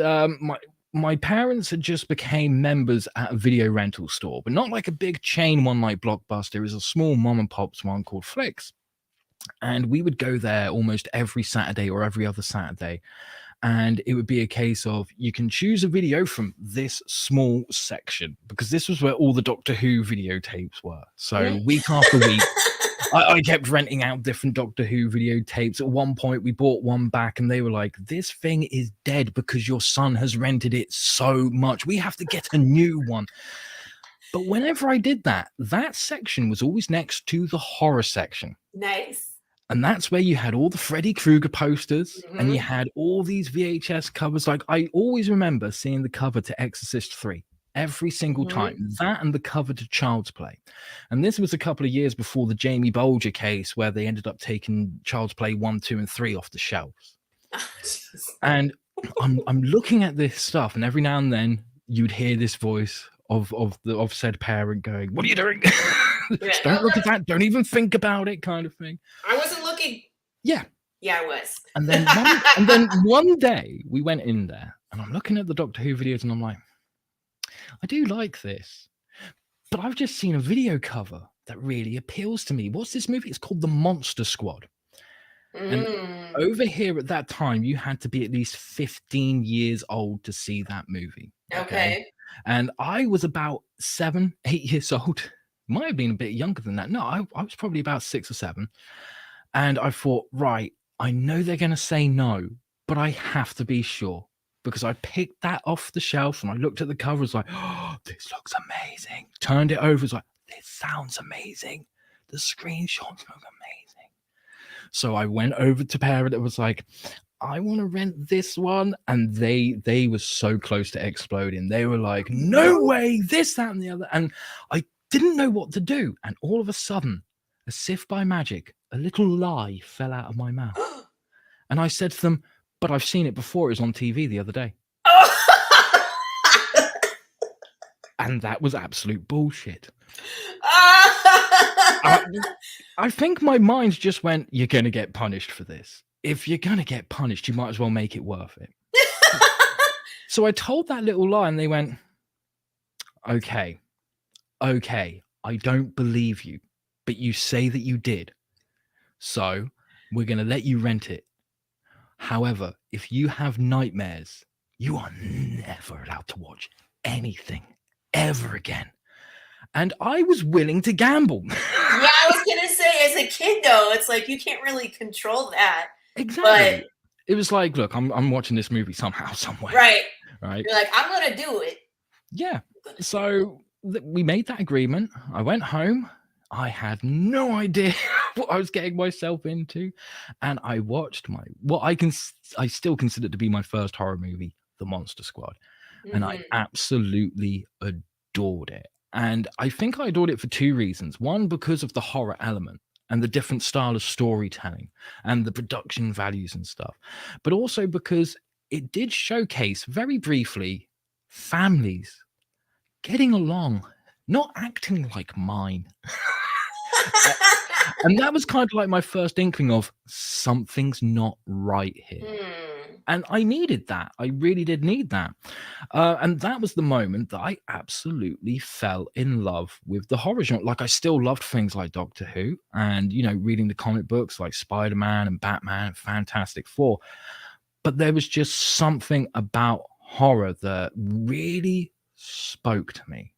my parents had just became members at a video rental store, but not like a big chain one like Blockbuster. It was a small mom and pop's one called Flix, and we would go there almost every Saturday or every other Saturday. And it would be a case of you can choose a video from this small section, because this was where all the Doctor Who videotapes were. So week after week, I kept renting out different Doctor Who videotapes. At one point, we bought one back and they were like, this thing is dead because your son has rented it so much. We have to get a new one. But whenever I did that, that section was always next to the horror section. Nice. And that's where you had all the Freddy Krueger posters and you had all these VHS covers. Like I always remember seeing the cover to Exorcist 3 every single time. That and the cover to Child's Play. And this was a couple of years before the Jamie Bolger case, where they ended up taking Child's Play 1, 2, and 3 off the shelves. And I'm looking at this stuff, and every now and then you'd hear this voice of said parent going, "What are you doing? Don't look at that. Don't even think about it," kind of thing. I wasn't looking. Yeah. Yeah, I was. And then one day we went in there, and I'm looking at the Doctor Who videos, and I'm like, I do like this, but I've just seen a video cover that really appeals to me. What's this movie? It's called The Monster Squad. And over here at that time, you had to be at least 15 years old to see that movie. Okay. And I was about 7, 8 years old. Might have been a bit younger than that. No, I was probably about 6 or 7. And I thought, right, I know they're going to say no, but I have to be sure. Because I picked that off the shelf and I looked at the cover. I was like, oh, this looks amazing. Turned it over. I was like, this sounds amazing. The screenshots look amazing. So I went over to Parent and was like, I want to rent this one. And they were so close to exploding. They were like, no way, this, that, and the other. And I didn't know what to do. And all of a sudden, as if by magic, a little lie fell out of my mouth. And I said to them, but I've seen it before. It was on TV the other day. And that was absolute bullshit. I think my mind just went, you're going to get punished for this. If you're going to get punished, you might as well make it worth it. So I told that little lie and they went, okay, I don't believe you, but you say that you did. So we're going to let you rent it. However, if you have nightmares, you are never allowed to watch anything ever again. And I was willing to gamble. Yeah, I was going to say, as a kid, though, it's like you can't really control that. Exactly. But it was like, look, I'm watching this movie somehow, somewhere. Right. Right. You're like, I'm going to do it. Yeah. So we made that agreement. I went home. I had no idea what I was getting myself into. And I watched I still consider to be my first horror movie, The Monster Squad. And I absolutely adored it. And I think I adored it for 2 reasons. One, because of the horror element and the different style of storytelling and the production values and stuff. But also because it did showcase very briefly families getting along, not acting like mine. And that was kind of like my first inkling of something's not right here. And I needed that. I really did need that. And that was the moment that I absolutely fell in love with the horror genre. Like, I still loved things like Doctor Who and, you know, reading the comic books like Spider-Man and Batman and Fantastic Four. But there was just something about horror that really spoke to me.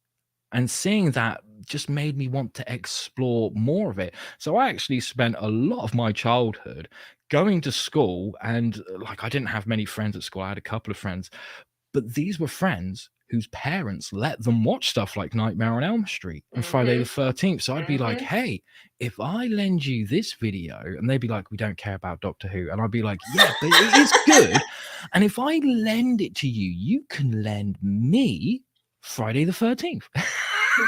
And seeing that just made me want to explore more of it. So I actually spent a lot of my childhood going to school, and like, I didn't have many friends at school. I had a couple of friends, but these were friends whose parents let them watch stuff like Nightmare on Elm Street and Friday the 13th. So I'd be like, hey, if I lend you this video, and they'd be like, we don't care about Doctor Who. And I'd be like, yeah, but it is good. And if I lend it to you, you can lend me Friday the 13th.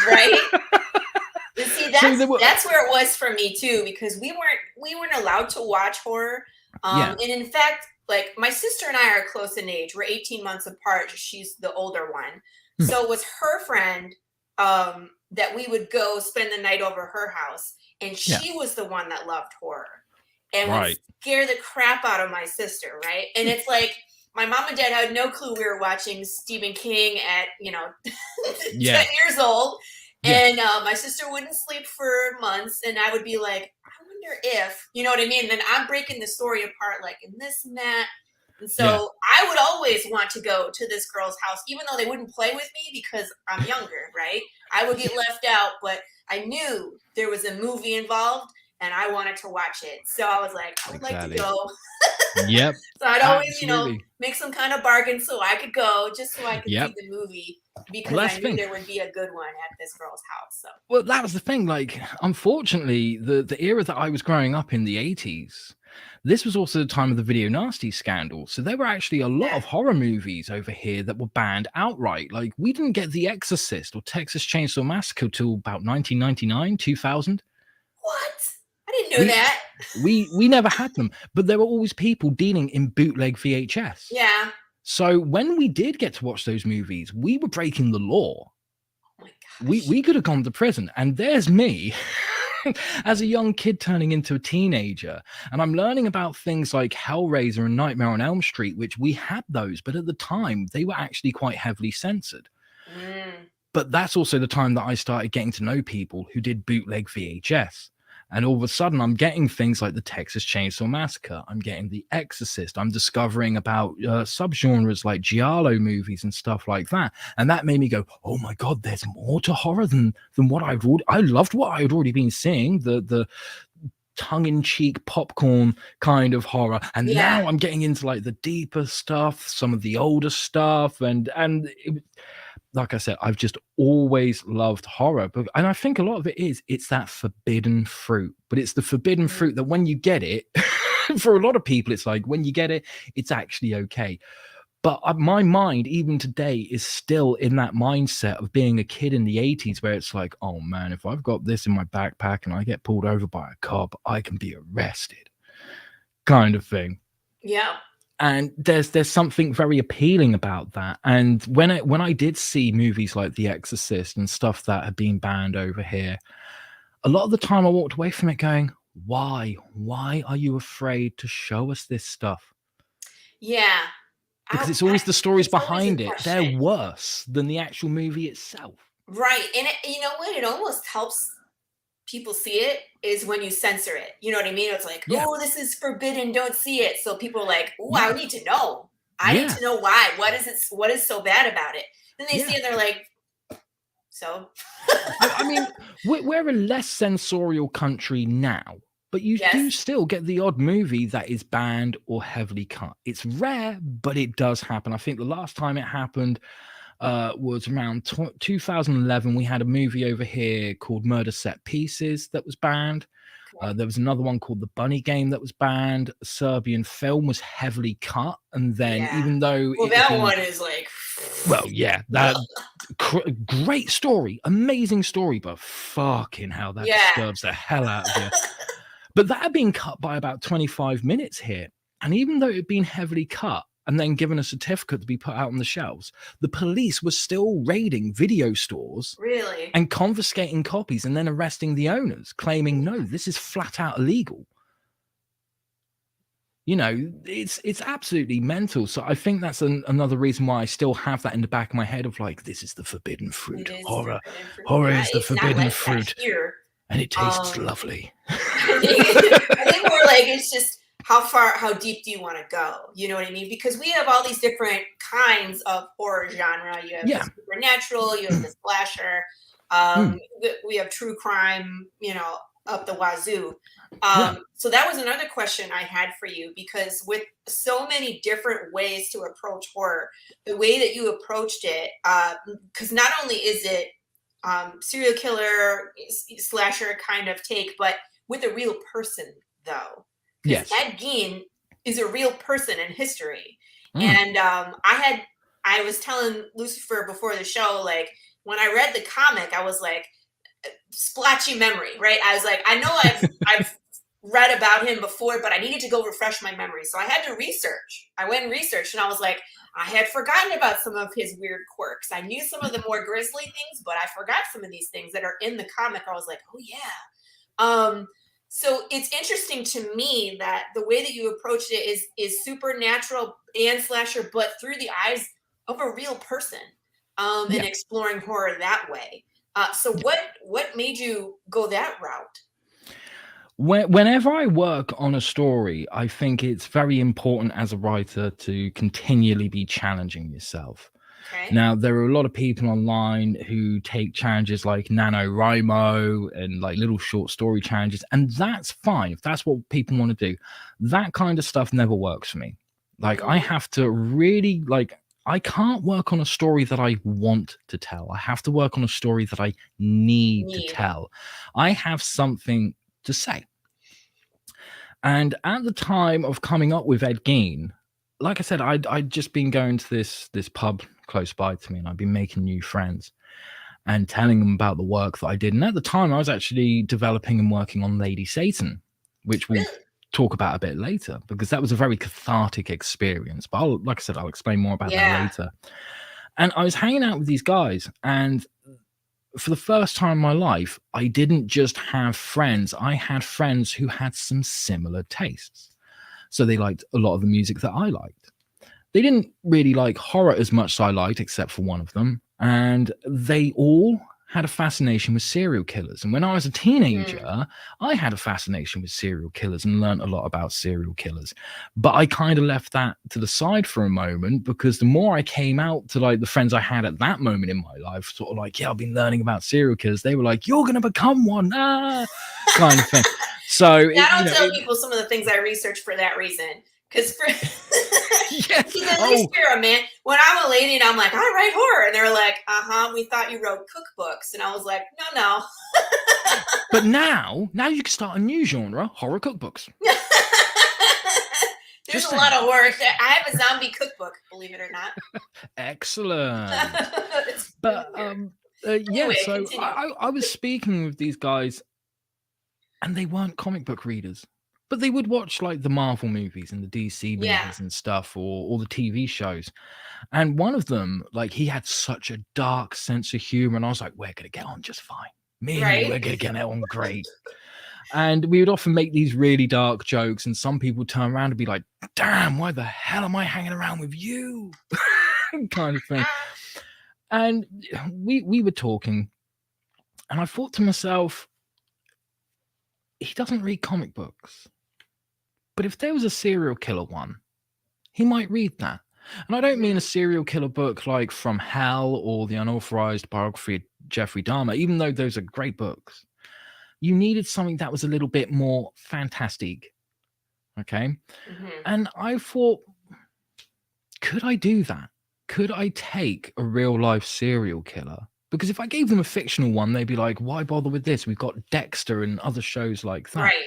Right? But see, that's where it was for me too, because we weren't allowed to watch horror. And in fact, like, my sister and I are close in age. We're 18 months apart. She's the older one. So it was her friend that we would go spend the night over her house. And she was the one that loved horror and would scare the crap out of my sister, right? And it's like, my mom and dad had no clue we were watching Stephen King at, 10 years old. And my sister wouldn't sleep for months. And I would be like, I wonder if, you know what I mean? And then I'm breaking the story apart, like, in this and that. And so I would always want to go to this girl's house, even though they wouldn't play with me because I'm younger, right? I would get left out, but I knew there was a movie involved and I wanted to watch it. So I was like, I would like to go. Yep. So I'd always, make some kind of bargain so I could go, just so I could see the movie, because I knew there would be a good one at this girl's house. So, well, that was the thing. Like, unfortunately, the era that I was growing up in, the 80s, this was also the time of the video nasty scandal. So there were actually a lot of horror movies over here that were banned outright. Like, we didn't get The Exorcist or Texas Chainsaw Massacre till about 1999, 2000. What? I didn't know that. We never had them, but there were always people dealing in bootleg VHS. Yeah. So when we did get to watch those movies, we were breaking the law. Oh my gosh. We could have gone to prison. And there's me as a young kid turning into a teenager, and I'm learning about things like Hellraiser and Nightmare on Elm Street, which we had those, but at the time they were actually quite heavily censored. But that's also the time that I started getting to know people who did bootleg VHS. And all of a sudden, I'm getting things like the Texas Chainsaw Massacre. I'm getting The Exorcist. I'm discovering about subgenres like giallo movies and stuff like that. And that made me go, oh my God, there's more to horror than what I loved what I had already been seeing, the tongue-in-cheek popcorn kind of horror. And now I'm getting into like the deeper stuff, some of the older stuff. And like I said, I've just always loved horror. And I think a lot of it's that forbidden fruit. But it's the forbidden fruit that when you get it, for a lot of people, it's like, when you get it, it's actually okay. But my mind, even today, is still in that mindset of being a kid in the 80s, where it's like, oh man, if I've got this in my backpack and I get pulled over by a cop, I can be arrested, kind of thing. Yeah. And there's something very appealing about that. And when I did see movies like The Exorcist and stuff that had been banned over here, a lot of the time I walked away from it going, why are you afraid to show us this stuff? Yeah. Because it's always the stories behind it. They're worse than the actual movie itself. Right. And you know what? It almost helps people see it is when you censor it. You know what I mean? It's like, oh, this is forbidden. Don't see it. So people are like, oh, I need to know. I need to know why. What is so bad about it? Then they see it and they're like, so. I mean, we're a less censorial country now, but you do still get the odd movie that is banned or heavily cut. It's rare, but it does happen. I think the last time it happened was around 2011. We had a movie over here called Murder Set Pieces that was banned. There was another one called The Bunny Game that was banned. A Serbian film was heavily cut. And then even though... Well, that one is like... Well, yeah, that great story. Amazing story, but fucking hell, that disturbs the hell out of you. But that had been cut by about 25 minutes here. And even though it had been heavily cut, and then given a certificate to be put out on the shelves. The police were still raiding video stores and confiscating copies and then arresting the owners, claiming, no, this is flat out illegal. You know, it's absolutely mental. So I think that's another reason why I still have that in the back of my head of like, this is the forbidden fruit. Horror is the forbidden fruit. And it tastes lovely. I think we're like, it's just how deep do you want to go? You know what I mean? Because we have all these different kinds of horror genre. You have the supernatural, you have the slasher, we have true crime, you know, up the wazoo. So that was another question I had for you, because with so many different ways to approach horror, the way that you approached it, because not only is it serial killer slasher kind of take, but with a real person though. Yes. Ed Gein is a real person in history. And I was telling Lucifer before the show, like when I read the comic, I was like, splotchy memory, right? I was like, I know I've read about him before, but I needed to go refresh my memory. So I had to research. I went and researched, and I was like, I had forgotten about some of his weird quirks. I knew some of the more grisly things, but I forgot some of these things that are in the comic. I was like, oh yeah. So it's interesting to me that the way that you approached it is supernatural and slasher, but through the eyes of a real person, and exploring horror that way. So what made you go that route? Whenever I work on a story, I think it's very important as a writer to continually be challenging yourself. Okay. Now, there are a lot of people online who take challenges like NaNoWriMo and like little short story challenges, and that's fine if that's what people want to do. That kind of stuff never works for me. Like, I have to really, like, I can't work on a story that I want to tell. I have to work on a story that I need to tell. I have something to say. And at the time of coming up with Ed Gein, like I said, I'd just been going to this pub close by to me, and I'd been making new friends and telling them about the work that I did. And at the time, I was actually developing and working on Lady Satan, which we'll talk about a bit later, because that was a very cathartic experience. But like I said, I'll explain more about that later. And I was hanging out with these guys, and for the first time in my life, I didn't just have friends. I had friends who had some similar tastes. So they liked a lot of the music that I liked. They didn't really like horror as much as I liked, except for one of them. And they all had a fascination with serial killers. And when I was a teenager, I had a fascination with serial killers and learned a lot about serial killers. But I kind of left that to the side for a moment, because the more I came out to like the friends I had at that moment in my life, sort of like, yeah, I've been learning about serial killers. They were like, you're going to become one, kind of thing. So I don't tell people some of the things I researched for that reason. Because at least you're a man. When I'm a lady and I'm like, I write horror, and they're like, we thought you wrote cookbooks, and I was like, no. But now you can start a new genre, horror cookbooks. There's a lot of horror. I have a zombie cookbook, believe it or not. Excellent. But anyway, so I was speaking with these guys, and they weren't comic book readers. But they would watch like the Marvel movies and the DC movies and stuff, or the TV shows. And one of them, like, he had such a dark sense of humor. And I was like, we're going to get on just fine. Me and you, we're going to get on great. And we would often make these really dark jokes. And some people turn around and be like, damn, why the hell am I hanging around with you? Kind of thing. And we were talking. And I thought to myself, he doesn't read comic books. But if there was a serial killer one, he might read that. And I don't mean a serial killer book like From Hell or the unauthorized biography of Jeffrey Dahmer, even though those are great books. You needed something that was a little bit more fantastic. Okay? And I thought, could I do that? Could I take a real life serial killer? Because if I gave them a fictional one, they'd be like, why bother with this? We've got Dexter and other shows like that. Right.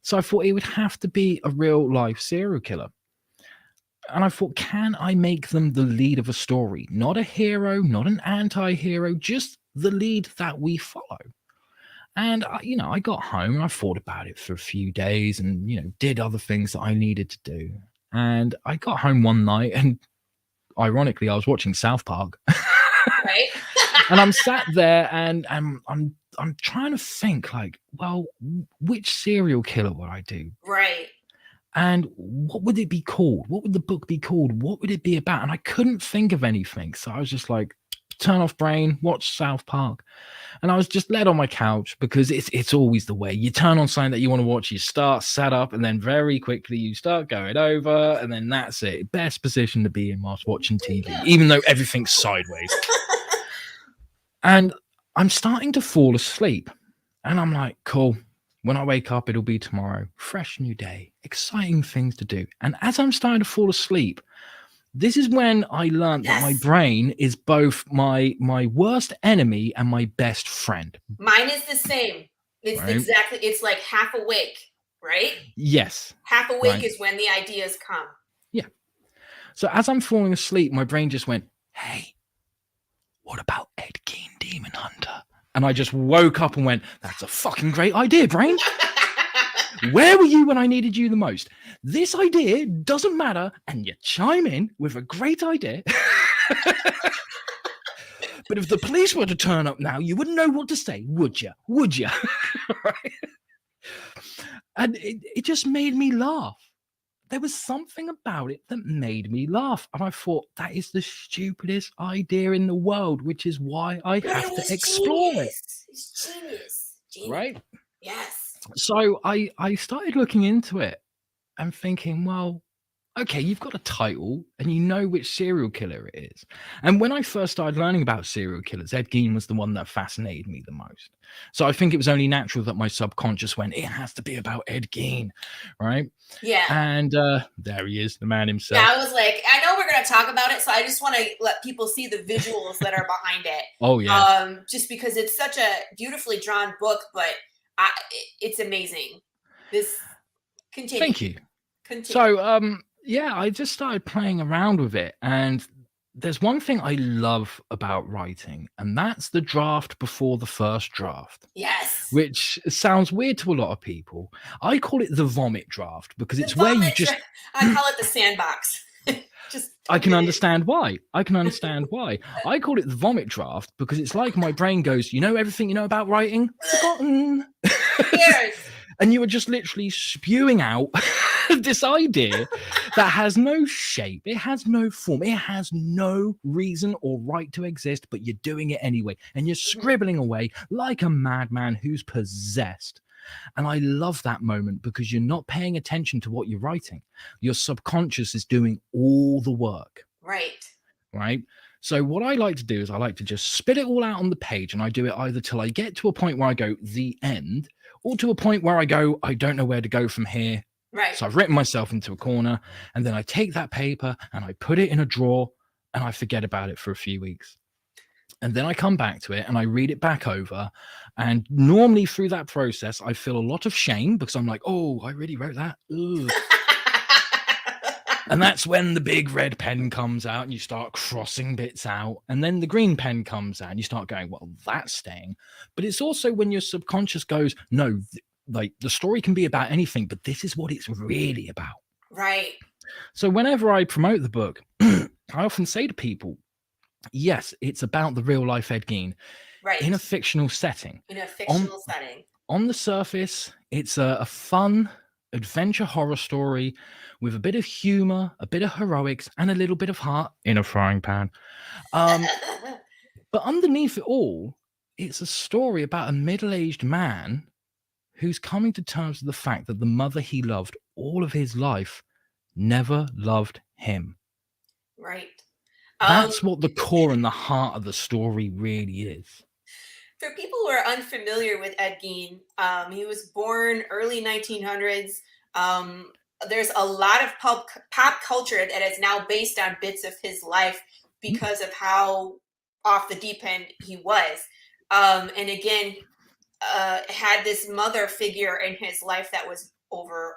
So I thought it would have to be a real life serial killer. And I thought, can I make them the lead of a story? Not a hero, not an anti-hero, just the lead that we follow. And, I got home and I thought about it for a few days and, did other things that I needed to do. And I got home one night, and ironically, I was watching South Park. Right. And I'm sat there, and I'm trying to think, like, well, which serial killer would I do? Right. And what would it be called? What would the book be called? What would it be about? And I couldn't think of anything. So I was just like, turn off brain, watch South Park. And I was just led on my couch, because it's always the way. You turn on something that you want to watch, you start set up, and then very quickly you start going over, and then that's it. Best position to be in whilst watching TV, even though everything's sideways. And I'm starting to fall asleep. And I'm like, cool. When I wake up, it'll be tomorrow. Fresh new day. Exciting things to do. And as I'm starting to fall asleep, this is when I learned that my brain is both my worst enemy and my best friend. Mine is the same. It's right? exactly, it's like half awake, right? Yes. Half awake is when the ideas come. Yeah. So as I'm falling asleep, my brain just went, hey, what about Ed Gein, Demon Hunter? And I just woke up and went, that's a fucking great idea, brain. Where were you when I needed you the most? This idea doesn't matter, and you chime in with a great idea. But if the police were to turn up now, you wouldn't know what to say, would you? Would you? Right? And it just made me laugh. There was something about it that made me laugh. And I thought, that is the stupidest idea in the world, which is why I have to explore it. It's genius. Right? Yes. So I started looking into it and thinking, well, okay, you've got a title and you know which serial killer it is. And when I first started learning about serial killers, Ed Gein was the one that fascinated me the most. So I think it was only natural that my subconscious went, it has to be about Ed Gein, right? Yeah. And there he is, the man himself. Yeah, I was like, I know we're going to talk about it, so I just want to let people see the visuals that are behind it. Oh, yeah. Just because it's such a beautifully drawn book, but it's amazing. This continue. Thank you. Continue. So, yeah, I just started playing around with it. And there's one thing I love about writing, and that's the draft before the first draft. Yes. Which sounds weird to a lot of people. I call it the vomit draft, because it's where you just... I call it the sandbox. I can understand why. I can understand why. I call it the vomit draft because it's like my brain goes, you know everything you know about writing? Forgotten. Yes. And you are just literally spewing out this idea that has no shape. It has no form. It has no reason or right to exist, but you're doing it anyway. And you're scribbling away like a madman who's possessed. And I love that moment because you're not paying attention to what you're writing. Your subconscious is doing all the work. Right. Right. So what I like to do is I like to just spit it all out on the page, and I do it either till I get to a point where I go the end, or to a point where I go, I don't know where to go from here. Right. So I've written myself into a corner, and then I take that paper and I put it in a drawer and I forget about it for a few weeks. And then I come back to it and I read it back over. And normally through that process, I feel a lot of shame because I'm like, oh, I really wrote that. Ugh. And that's when the big red pen comes out and you start crossing bits out. And then the green pen comes out and you start going, well, that's staying. But it's also when your subconscious goes, no, like the story can be about anything, but this is what it's really about. Right. So whenever I promote the book, I often say to people, yes, it's about the real life Ed Gein, right, in a fictional setting. In a fictional setting. On the surface, it's a fun adventure horror story with a bit of humor, a bit of heroics, and a little bit of heart in a frying pan. But underneath it all, it's a story about a middle-aged man who's coming to terms with the fact that the mother he loved all of his life never loved him. Right. That's what the core and the heart of the story really is. For people who are unfamiliar with Ed Gein, he was born early 1900s. There's a lot of pop culture that is now based on bits of his life because of how off the deep end he was. And again, had this mother figure in his life that was over,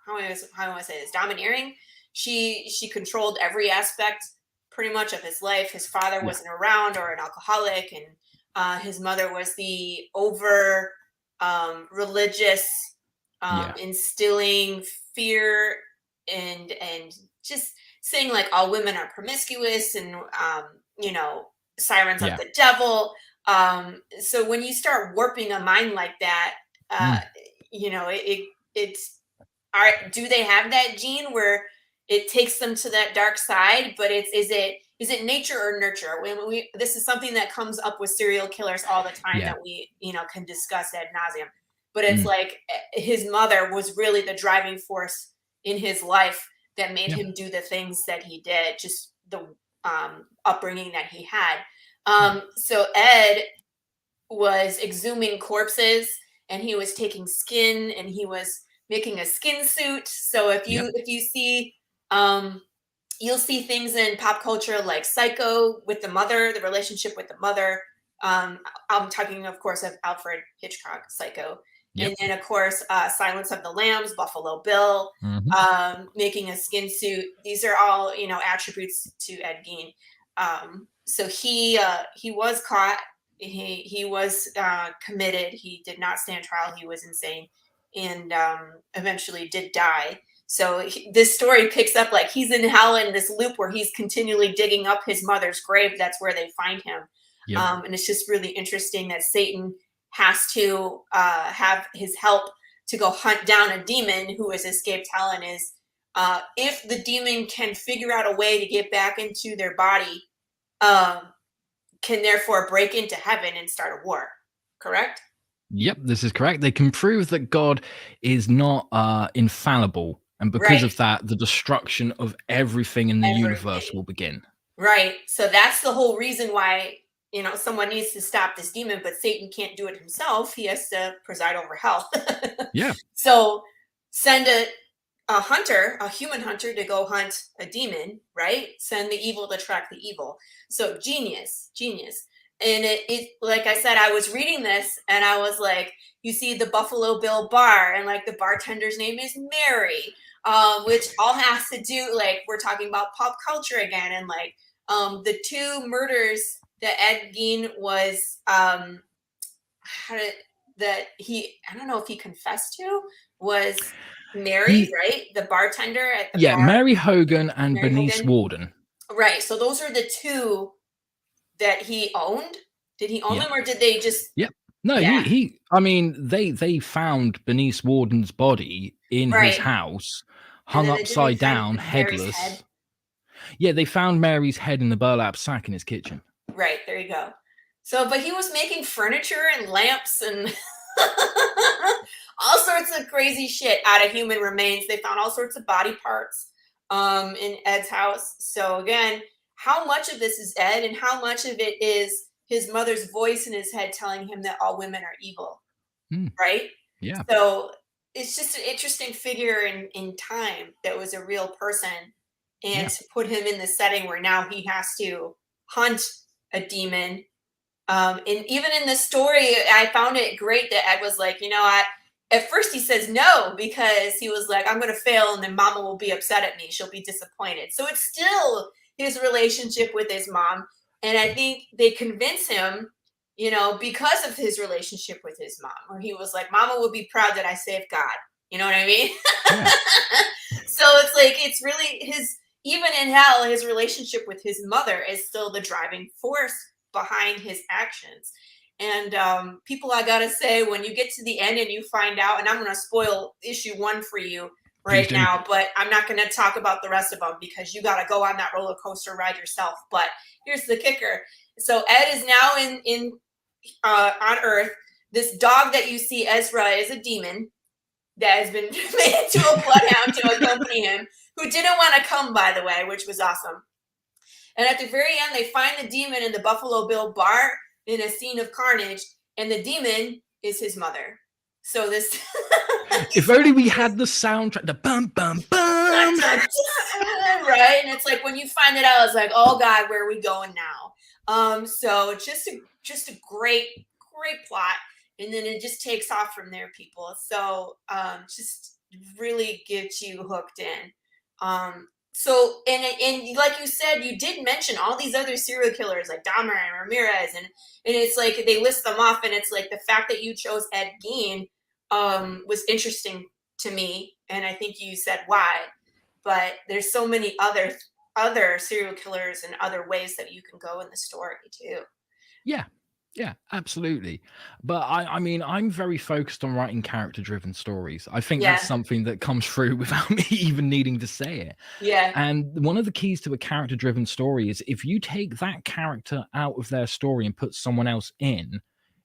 how do I want to say this, domineering. She controlled every aspect pretty much of his life. His father wasn't around, or an alcoholic, and his mother was the over religious, instilling fear and just saying like all women are promiscuous and sirens of the devil. So when you start warping a mind like that, it's all right. Do they have that gene where it takes them to that dark side? But is it nature or nurture? This is something that comes up with serial killers all the time that we can discuss ad nauseum. But it's like his mother was really the driving force in his life that made him do the things that he did. Just the upbringing that he had. So Ed was exhuming corpses, and he was taking skin, and he was making a skin suit. So if you see, you'll see things in pop culture like Psycho with the mother, the relationship with the mother. I'm talking, of course, of Alfred Hitchcock, Psycho. And then, of course, Silence of the Lambs, Buffalo Bill, making a skin suit. These are all, attributes to Ed Gein. So he was caught. He was committed. He did not stand trial. He was insane, and eventually did die. So this story picks up like he's in hell in this loop where he's continually digging up his mother's grave. That's where they find him. And it's just really interesting that Satan has to have his help to go hunt down a demon who has escaped hell, and is if the demon can figure out a way to get back into their body, can therefore break into heaven and start a war. Correct? Yep, this is correct. They can prove that God is not infallible, and because of that, the destruction of everything in the universe will begin. Right. So that's the whole reason why someone needs to stop this demon, but Satan can't do it himself. He has to preside over hell. So send a hunter, a human hunter, to go hunt a demon, right? Send the evil to track the evil. So genius. And it like I said, I was reading this and I was like, you see the Buffalo Bill bar, and like the bartender's name is Mary, which all has to do, like, we're talking about pop culture again. And like the two murders that Ed Gein was, I don't know if he confessed to, was Mary, right? The bartender at the bar. Mary Hogan and Mary Bernice Hogan. Warden. Right. So those are the two that he owned. Did he own them, or did they just? No, they found Bernice Warden's body in his house, hung upside down, headless. Head? Yeah, they found Mary's head in the burlap sack in his kitchen. Right, there you go. So, but he was making furniture and lamps and all sorts of crazy shit out of human remains. They found all sorts of body parts in Ed's house. So again, how much of this is Ed, and how much of it is his mother's voice in his head telling him that all women are evil, right? Yeah. So it's just an interesting figure in time that was a real person, and to put him in the setting where now he has to hunt a demon. And even in the story, I found it great that Ed was like, at first he says no, because he was like, I'm going to fail and then mama will be upset at me. She'll be disappointed. So it's still his relationship with his mom. And I think they convince him, because of his relationship with his mom, where he was like, mama will be proud that I saved God. You know what I mean? Yeah. So it's like, it's really even in hell, his relationship with his mother is still the driving force behind his actions. And people, I gotta say, when you get to the end and you find out, and I'm gonna spoil issue 1 for you right now, but I'm not gonna talk about the rest of them because you gotta go on that roller coaster ride yourself. But here's the kicker. So Ed is now on Earth. This dog that you see, Ezra, is a demon that has been made into a bloodhound to accompany him, who didn't want to come, by the way, which was awesome. And at the very end, they find the demon in the Buffalo Bill bar in a scene of carnage, and the demon is his mother. So this... If only we had the soundtrack, the bum, bum, bum. Right? And it's like, when you find it out, it's like, oh God, where are we going now? So just a great plot. And then it just takes off from there, people. So just really gets you hooked in. So, and like you said, you did mention all these other serial killers like Dahmer and Ramirez, and it's like they list them off, and it's like the fact that you chose Ed Gein was interesting to me, and I think you said why. but there's so many other serial killers and other ways that you can go in the story too. Yeah, absolutely. But I mean, I'm very focused on writing character-driven stories. I think that's something that comes through without me even needing to say it. Yeah. And one of the keys to a character-driven story is if you take that character out of their story and put someone else in,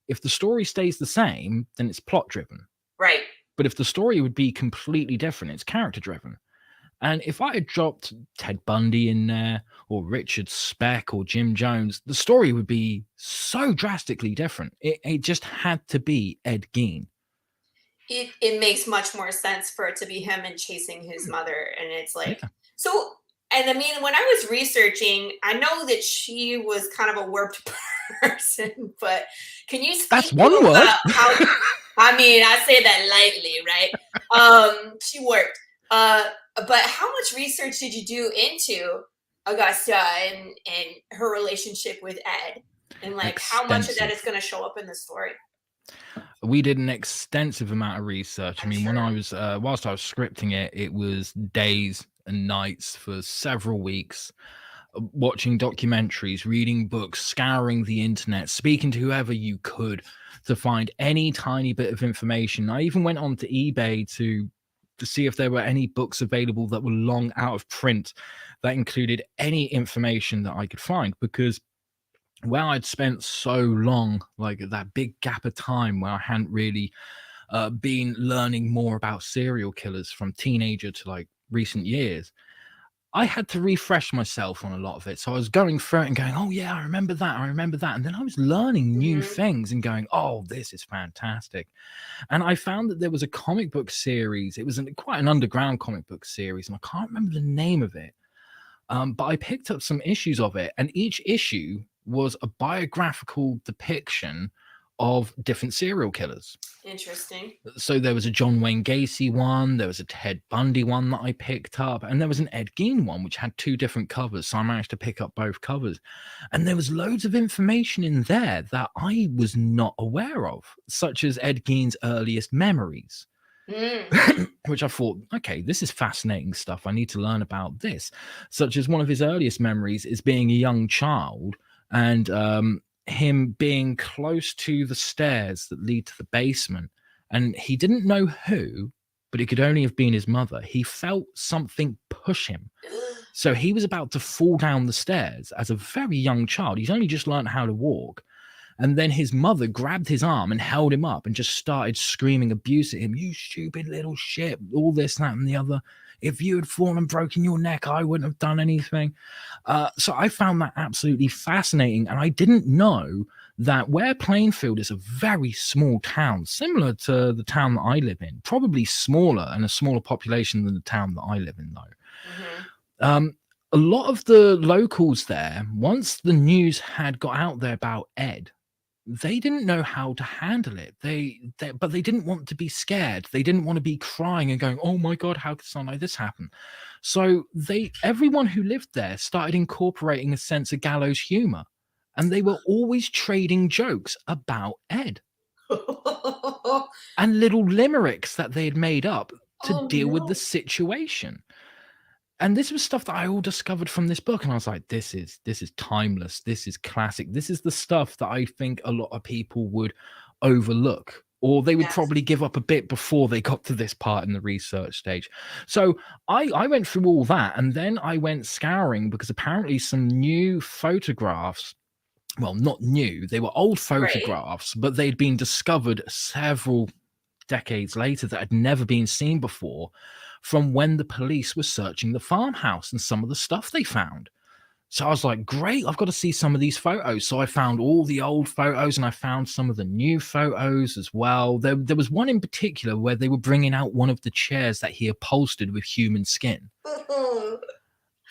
if the story stays the same, then it's plot-driven. Right. But if the story would be completely different, it's character-driven. And if I had dropped Ted Bundy in there, or Richard Speck, or Jim Jones, the story would be so drastically different. It just had to be Ed Gein. It makes much more sense for it to be him and chasing his mother. And it's like, so, and I mean, when I was researching, I know that she was kind of a warped person, but can you speak That's one word. about how, I mean, I say that lightly, right? She worked. But how much research did you do into Augusta and her relationship with Ed? And like how much of that is going to show up in the story? We did an extensive amount of research. I mean, when I was, whilst I was scripting it, it was days and nights for several weeks, watching documentaries, reading books, scouring the internet, speaking to whoever you could to find any tiny bit of information. I even went on to eBay to see if there were any books available that were long out of print that included any information that I could find, because where I'd spent so long, like that big gap of time where I hadn't really been learning more about serial killers from teenager to like recent years, I had to refresh myself on a lot of it. So I was going through it and going, oh yeah, I remember that. And then I was learning new things and going, oh, this is fantastic. And I found that there was a comic book series. It was quite an underground comic book series, and I can't remember the name of it. But I picked up some issues of it, and each issue was a biographical depiction of different serial killers. Interesting. So there was a John Wayne Gacy one, there was a Ted Bundy one that I picked up, and there was an Ed Gein one which had two different covers, so I managed to pick up both covers. And there was loads of information in there that I was not aware of, such as Ed Gein's earliest memories. Which I thought, okay, this is fascinating stuff. I need to learn about this. Such as one of his earliest memories is being a young child and him being close to the stairs that lead to the basement, and he didn't know who, but it could only have been his mother. He felt something push him, so he was about to fall down the stairs as a very young child. He's only just learned how to walk, and then his mother grabbed his arm and held him up and just started screaming abuse at him. You stupid little shit, all this, that, and the other. If you had fallen and broken your neck, I wouldn't have done anything. So I found that absolutely fascinating. And I didn't know that where Plainfield is a very small town, similar to the town that I live in, probably smaller and a smaller population than the town that I live in, though. A lot of the locals there, once the news had got out there about Ed, they didn't know how to handle it. But they didn't want to be scared. They didn't want to be crying and going, oh my God, how could something like this happen? So everyone who lived there started incorporating a sense of gallows humor, and they were always trading jokes about Ed and little limericks that they had made up to deal with the situation. And this was stuff that I all discovered from this book. And I was like, this is timeless. This is classic. This is the stuff that I think a lot of people would overlook, or they would probably give up a bit before they got to this part in the research stage. So I went through all that, and then I went scouring because apparently some new photographs, well, not new, they were old photographs, but they'd been discovered several decades later that had never been seen before, from when the police were searching the farmhouse and some of the stuff they found. So I was like, great, I've got to see some of these photos. So I found all the old photos and I found some of the new photos as well. There was one in particular where they were bringing out one of the chairs that he upholstered with human skin.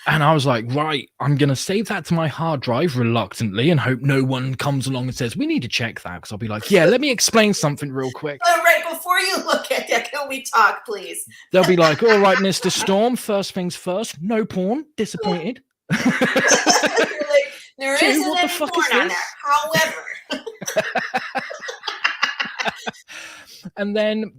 And I was like, right, I'm going to save that to my hard drive reluctantly and hope no one comes along and says, we need to check that. Because I'll be like, yeah, let me explain something real quick. Right, before you look at that, can we talk, please? They'll be like, all right, Mr. Storm, first things first, no porn, disappointed. Like, there isn't any porn on there, however. And then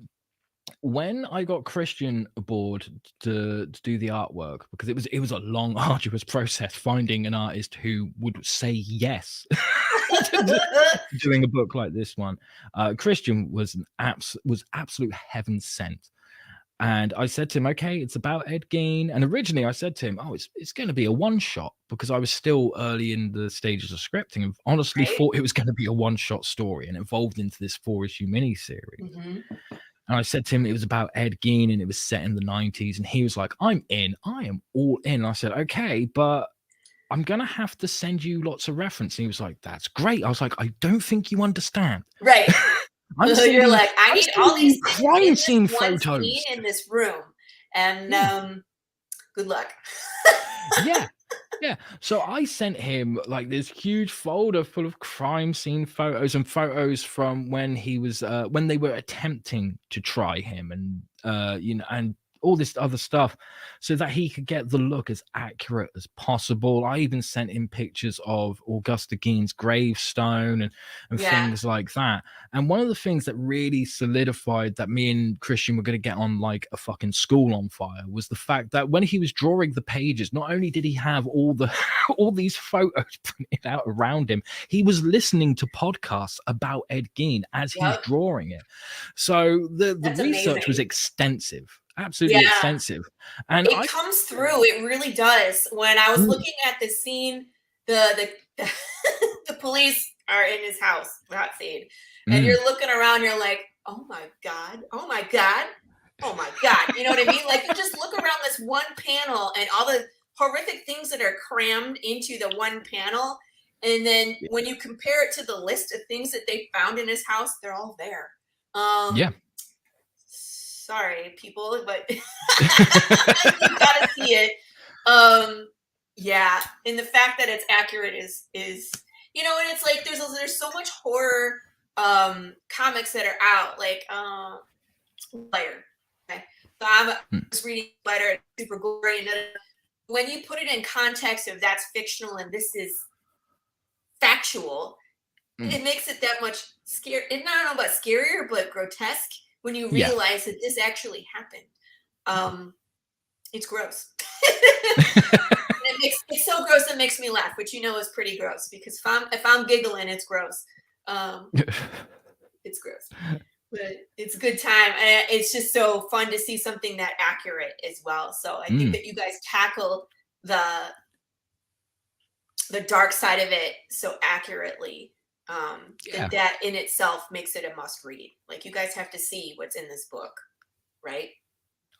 when I got Christian aboard to do the artwork, because it was a long, arduous process finding an artist who would say yes to doing a book like this one. Christian was absolute heaven sent. And I said to him, okay, it's about Ed Gein. And originally I said to him, oh, it's going to be a one-shot, because I was still early in the stages of scripting and honestly thought it was going to be a one-shot story and evolved into this 4-issue miniseries. Mm-hmm. And I said to him, it was about Ed Gein and it was set in the 90s. And he was like, I'm in. I am all in. And I said, okay, but I'm going to have to send you lots of reference. And he was like, that's great. I was like, I don't think you understand. Right. So you're like, I need all these crime scene photos in this room, and good luck. Yeah. So I sent him like this huge folder full of crime scene photos and photos from when he was when they were attempting to try him, and and all this other stuff, so that he could get the look as accurate as possible. I even sent him pictures of Augusta Gein's gravestone and things like that. And one of the things that really solidified that me and Christian were going to get on like a fucking school on fire was the fact that when he was drawing the pages, not only did he have all these photos printed out around him, he was listening to podcasts about Ed Gein as he's drawing it. So the research was extensive. Absolutely extensive, and it comes through. It really does. When I was looking at the scene, the police are in his house, that scene, and you're looking around. You're like, oh my god, oh my god, oh my god. You know what I mean? Like, you just look around this one panel and all the horrific things that are crammed into the one panel, and then when you compare it to the list of things that they found in his house, they're all there. Sorry, people, but you gotta see it. And the fact that it's accurate is and it's like there's so much horror comics that are out, like Liar. Okay, so I was reading Liar, it's super gory, and when you put it in context of that's fictional and this is factual, it makes it that much scary. I don't know about scarier, but grotesque. When you realize that this actually happened, it's gross. It's so gross it makes me laugh, which is pretty gross, because if I'm giggling, it's gross. It's gross, but it's a good time, and it's just so fun to see something that accurate as well. So I think that you guys tackle the dark side of it so accurately. That in itself makes it a must read. Like, you guys have to see what's in this book, right?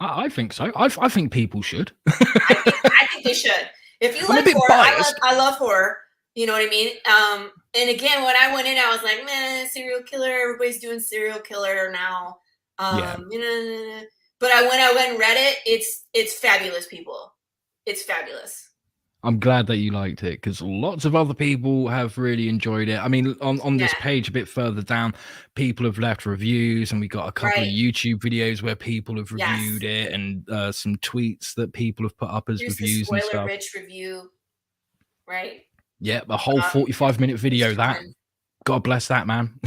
I think so. I think people should. I think they should. If you like horror, I love horror. You know what I mean? And again, when I went in, I was like, man, serial killer. Everybody's doing serial killer now. But when I went and read it, it's fabulous, people. It's fabulous. I'm glad that you liked it, because lots of other people have really enjoyed it. I mean, on this page a bit further down, people have left reviews, and we got a couple of YouTube videos where people have reviewed it, and some tweets that people have put up as reviews and stuff. Spoiler-rich review, right? Yeah, a whole 45-minute video. That, God bless that man.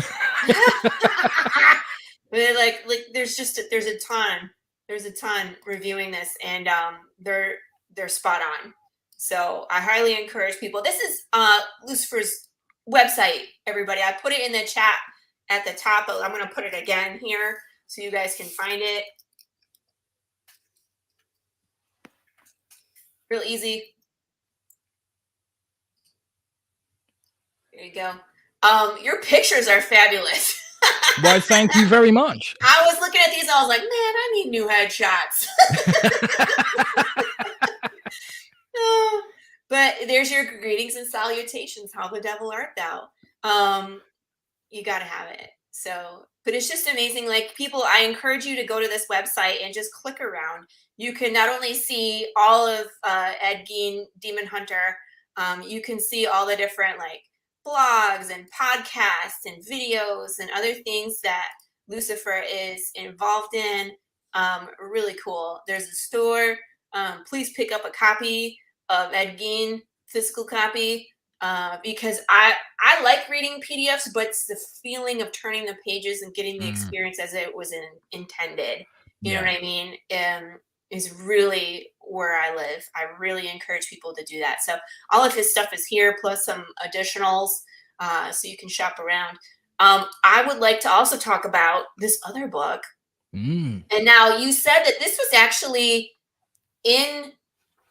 like there's a ton reviewing this, and they're spot on. So I highly encourage people. This is Lucifer's website, everybody. I put it in the chat at the top. I'm going to put it again here so you guys can find it. Real easy. There you go. Your pictures are fabulous. Why, thank you very much. I was looking at these and I was like, man, I need new headshots. But there's your greetings and salutations. How the devil art thou? You got to have it. So, but it's just amazing. Like, people, I encourage you to go to this website and just click around. You can not only see all of Ed Gein, Demon Hunter, you can see all the different like blogs and podcasts and videos and other things that Lucifer is involved in. Really cool. There's a store. Please pick up a copy of Ed Gein, physical copy, because I like reading PDFs, but it's the feeling of turning the pages and getting the experience as it was intended. you know what I mean, is really where I live. I really encourage people to do that. So all of his stuff is here, plus some additionals, so you can shop around. I would like to also talk about this other book. And now you said that this was actually in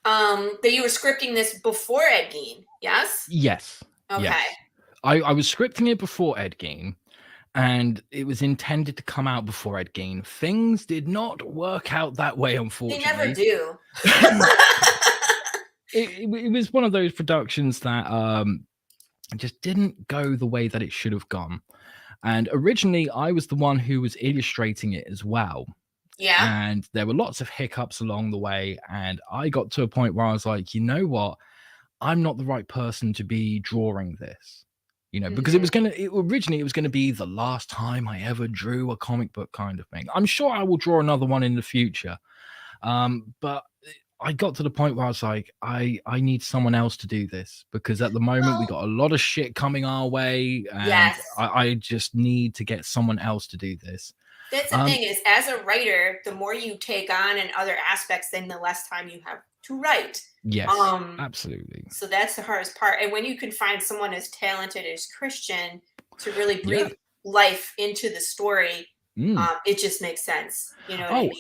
that you were scripting this before Ed Gein, yes? Yes. Okay. Yes. I was scripting it before Ed Gein, and it was intended to come out before Ed Gein. Things did not work out that way, unfortunately. They never do. It was one of those productions that just didn't go the way that it should have gone. And originally, I was the one who was illustrating it as well. Yeah. And there were lots of hiccups along the way. And I got to a point where I was like, you know what? I'm not the right person to be drawing this, you know, because originally it was going to be the last time I ever drew a comic book kind of thing. I'm sure I will draw another one in the future. But I got to the point where I was like, I need someone else to do this, because at the moment we got a lot of shit coming our way, and I just need to get someone else to do this. That's the thing is, as a writer, the more you take on in other aspects, then the less time you have to write. Yes, absolutely. So that's the hardest part. And when you can find someone as talented as Christian to really breathe life into the story, it just makes sense. You know what I mean?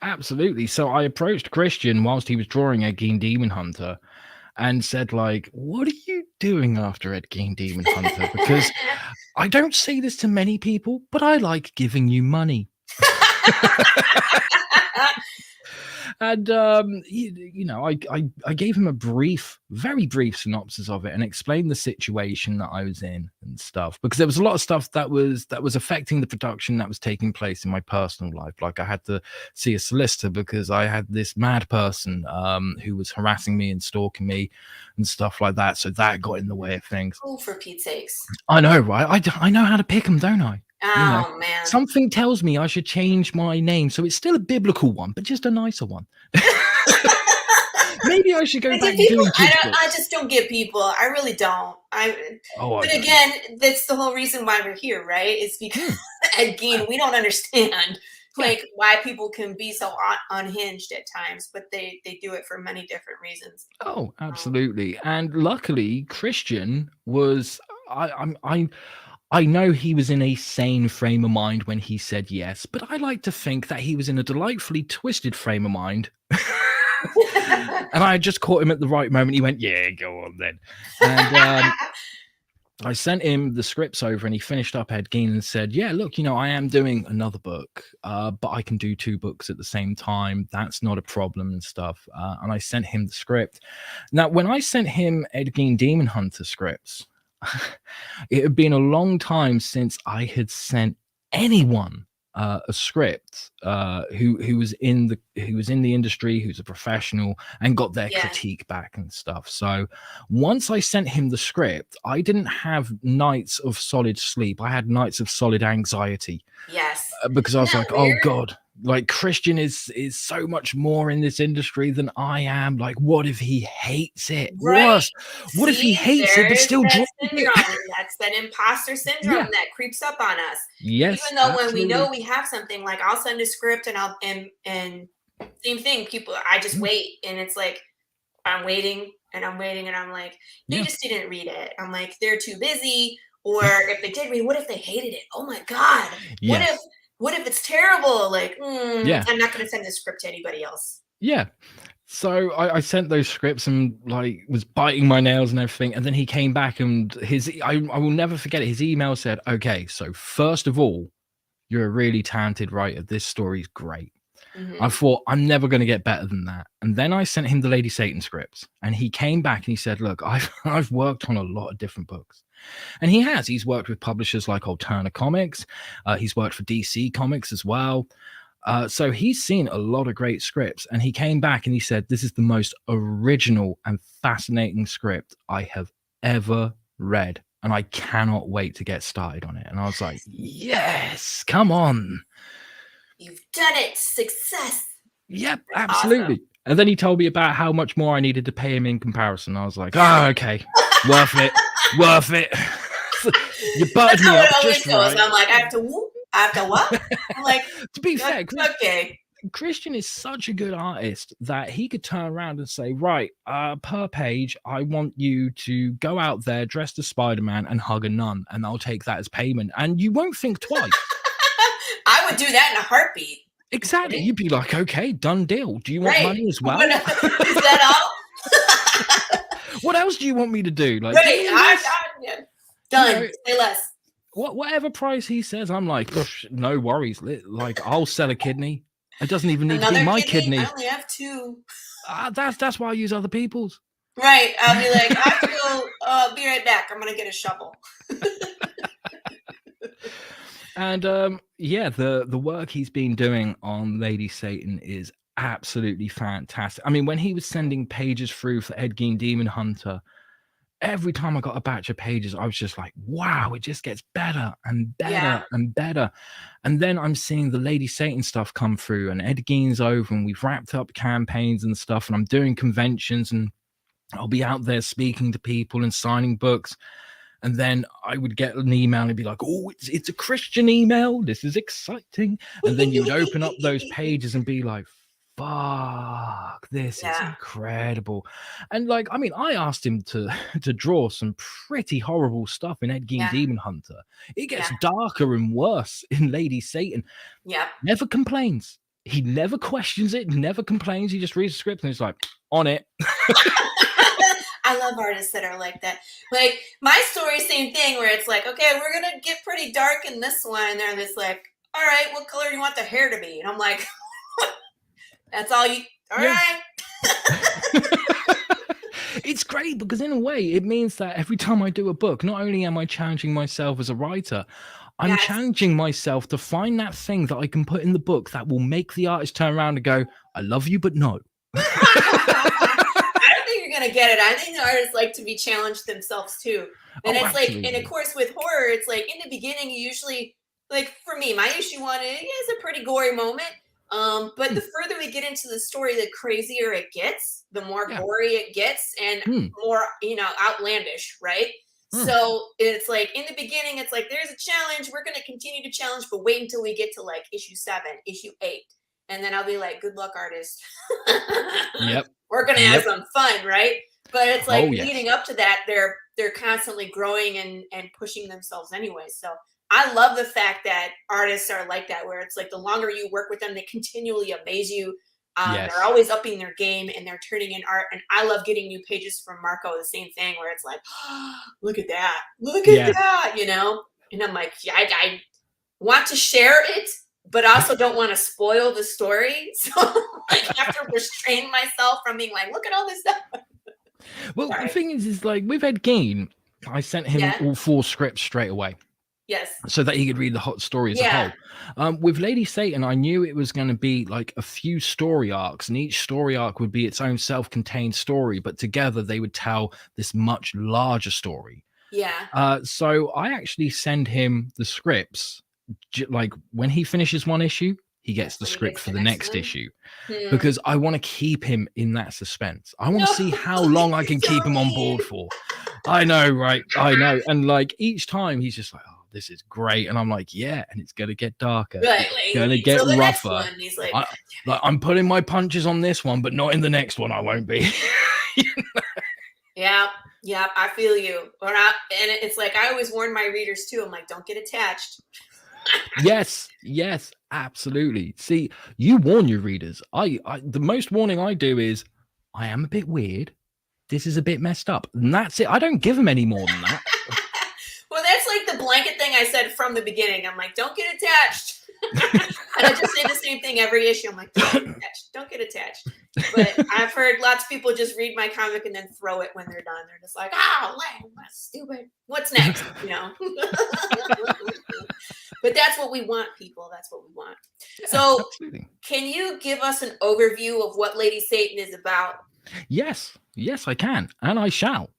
Absolutely. So I approached Christian whilst he was drawing Ed Gein Demon Hunter and said, like, what are you doing after Ed Gein Demon Hunter? Because I don't say this to many people, but I like giving you money. And you know, I gave him a very brief synopsis of it and explained the situation that I was in and stuff, because there was a lot of stuff that was affecting the production that was taking place in my personal life. Like I had to see a solicitor because I had this mad person who was harassing me and stalking me and stuff like that. So that got in the way of things. Oh, for Pete's sakes! I know, right? I know how to pick them, don't I? Oh, man. Something tells me I should change my name so it's still a biblical one, but just a nicer one. Maybe I should go back to doing kids books. I just don't get people. I really don't. But again, that's the whole reason why we're here, right? It's because Ed Gein, we don't understand like why people can be so unhinged at times, but they do it for many different reasons. Oh, absolutely. And luckily, Christian was I know he was in a sane frame of mind when he said yes, but I like to think that he was in a delightfully twisted frame of mind. And I just caught him at the right moment. He went, yeah, go on then. And I sent him the scripts over and he finished up Ed Gein and said, yeah, look, you know, I am doing another book, but I can do 2 books at the same time. That's not a problem and stuff. And I sent him the script. Now, when I sent him Ed Gein Demon Hunter scripts, it had been a long time since I had sent anyone a script who was in the industry, who's a professional, and got their critique back and stuff. So once I sent him the script, I didn't have nights of solid sleep. I had nights of solid anxiety. Yes. Because I was like, oh God, like Christian is so much more in this industry than I am. Like, what if he hates it? Right. What if he hates it but still draws it? That's that imposter syndrome that creeps up on us. Yes. Even though when we know we have something, like I'll send a script and and same thing. People, I just wait, and it's like I'm waiting and I'm waiting, and I'm like, they just didn't read it. I'm like, they're too busy, or if they did read, what if they hated it? Oh my God. Yes. What if it's terrible? Like, I'm not going to send this script to anybody else. Yeah. So I sent those scripts and like was biting my nails and everything. And then he came back and I will never forget it. His email said, okay, so first of all, you're a really talented writer. This story's great. I thought, I'm never going to get better than that. And then I sent him the Lady Satan scripts and he came back and he said, look, I've worked on a lot of different books. And he's worked with publishers like Alterna Comics. He's worked for DC Comics as well. So he's seen a lot of great scripts. And he came back and he said, this is the most original and fascinating script I have ever read. And I cannot wait to get started on it. And I was like, yes, come on. You've done it. Success. Yep, absolutely. Awesome. And then he told me about how much more I needed to pay him in comparison. I was like, oh, okay. Worth it. You buttered me up just right. I'm like, I have to whoop I have to what? I'm like, to be fair, okay. Christian is such a good artist that he could turn around and say, right, per page, I want you to go out there dressed as Spider-Man and hug a nun, and I'll take that as payment. And you won't think twice. I would do that in a heartbeat. Exactly. You'd be like, okay, done deal. Do you want money as well? Is that all? What else do you want me to do? Like, done. Say less. Whatever price he says, I'm like, no worries. Like, I'll sell a kidney. It doesn't even need to be my kidney. I only have 2. That's why I use other people's. Right. I'll be like, I have to go. Be right back. I'm gonna get a shovel. And the work he's been doing on Lady Satan is absolutely fantastic. I mean, when he was sending pages through for Ed Gein Demon Hunter, every time I got a batch of pages, I was just like, wow, it just gets better and better and better. And then I'm seeing the Lady Satan stuff come through, and Ed Gein's over, and we've wrapped up campaigns and stuff, and I'm doing conventions, and I'll be out there speaking to people and signing books. And then I would get an email and be like, oh, it's a Christian email. This is exciting. And then you would open up those pages and be like, fuck, this is incredible. And like, I mean, I asked him to draw some pretty horrible stuff in Ed Gein Demon Hunter. It gets darker and worse in Lady Satan. Yeah. Never complains. He never questions it, never complains. He just reads the script and he's like, on it. I love artists that are like that. Like my story, same thing, where it's like, okay, we're going to get pretty dark in this one. And they're just like, all right, what color do you want the hair to be? And I'm like, that's all you, all right. It's great because in a way it means that every time I do a book, not only am I challenging myself as a writer, I'm challenging myself to find that thing that I can put in the book that will make the artist turn around and go, I love you, but no. Gonna get it. I think the artists like to be challenged themselves too. And it's absolutely. Like, and of course with horror, it's like in the beginning, you usually, like for me, my issue 1 is a pretty gory moment. But the further we get into the story, the crazier it gets, the more gory it gets, and more, outlandish, right? So it's like in the beginning, it's like there's a challenge, we're gonna continue to challenge, but wait until we get to like issue 7, issue 8. And then I'll be like, good luck, artist. Yep. We're gonna have some fun, right? But it's like leading up to that, they're constantly growing and pushing themselves anyway. So I love the fact that artists are like that, where it's like the longer you work with them, they continually amaze you. They're always upping their game and they're turning in art. And I love getting new pages from Marco, the same thing, where it's like, oh, look at that, And I'm like, I want to share it, but also don't want to spoil the story. So I have to restrain myself from being like, look at all this stuff. Well, the thing is like with Ed Gein, I sent him all 4 scripts straight away. Yes. So that he could read the hot story as a whole. With Lady Satan, I knew it was going to be like a few story arcs, and each story arc would be its own self-contained story, but together they would tell this much larger story. Yeah. So I actually send him the scripts. Like when he finishes one issue, he gets the script for the next issue, because I want to keep him in that suspense. I want to see how long I can keep him on board for. I know, right? I know. And like each time he's just like, oh, this is great. And I'm like, yeah, and it's going to get darker. Right, it's going to get rougher. He's like, I'm putting my punches on this one, but not in the next one. I won't be. Yeah. Yeah. I feel you. And it's like, I always warn my readers too. I'm like, don't get attached. Yes, absolutely. See, you warn your readers. The most warning I do is, I am a bit weird. This is a bit messed up. And that's it. I don't give them any more than that. Well, that's like the blanket thing I said from the beginning. I'm like, don't get attached. And I just say the same thing every issue. I'm like, don't get attached. But I've heard lots of people just read my comic and then throw it when they're done. They're just like, that's stupid. What's next? But that's what we want, people. That's what we want. So can you give us an overview of what Lady Satan is about? Yes, I can. And I shall.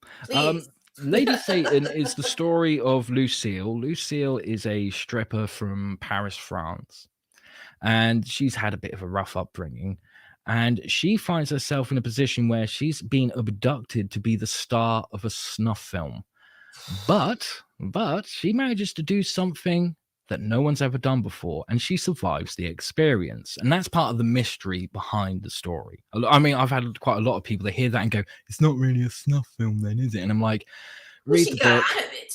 Lady Satan is the story of Lucille. Lucille is a stripper from Paris, France. And she's had a bit of a rough upbringing. And she finds herself in a position where she's been abducted to be the star of a snuff film. But she manages to do something that no one's ever done before, and she survives the experience. And that's part of the mystery behind the story. I mean, I've had quite a lot of people that hear that and go, it's not really a snuff film then, is it? And I'm like, read the book. Out of it.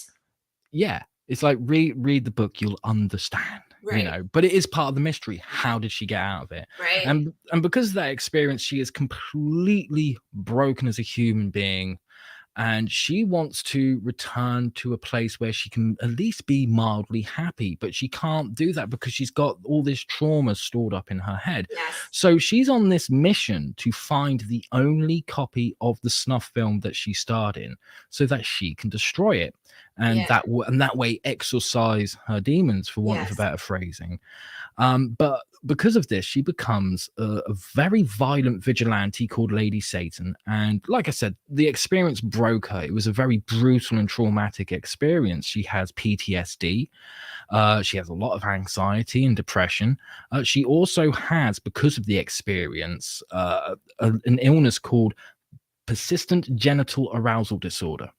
Yeah, it's like read the book, you'll understand. Right. You know, but it is part of the mystery. How did she get out of it? Right. And because of that experience, she is completely broken as a human being. And she wants to return to a place where she can at least be mildly happy, but she can't do that because she's got all this trauma stored up in her head. Yes. So she's on this mission to find the only copy of the snuff film that she starred in so that she can destroy it. And that way exorcise her demons, for want of a better phrasing. But because of this, she becomes a very violent vigilante called Lady Satan. And like I said, the experience broke her. It was a very brutal and traumatic experience. She has PTSD. She has a lot of anxiety and depression. She also has, because of the experience, an illness called persistent genital arousal disorder,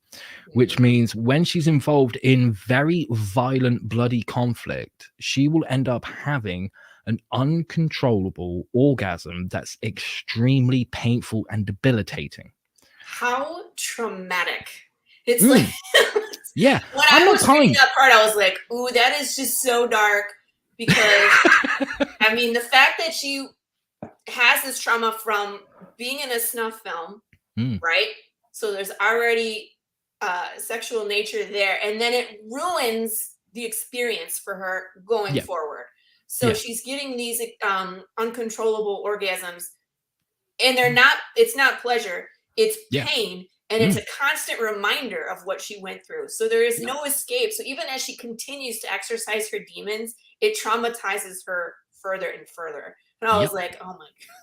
which means when she's involved in very violent, bloody conflict, she will end up having an uncontrollable orgasm that's extremely painful and debilitating. How traumatic. It's like, yeah. When I was reading that part, I was like, ooh, that is just so dark, because I mean, the fact that she has this trauma from being in a snuff film, right? So there's already sexual nature there, and then it ruins the experience for her going forward. So she's getting these uncontrollable orgasms, and it's not pleasure, it's pain, and it's a constant reminder of what she went through. So there is no escape. So even as she continues to exercise her demons, it traumatizes her further and further. And I was like, oh my God.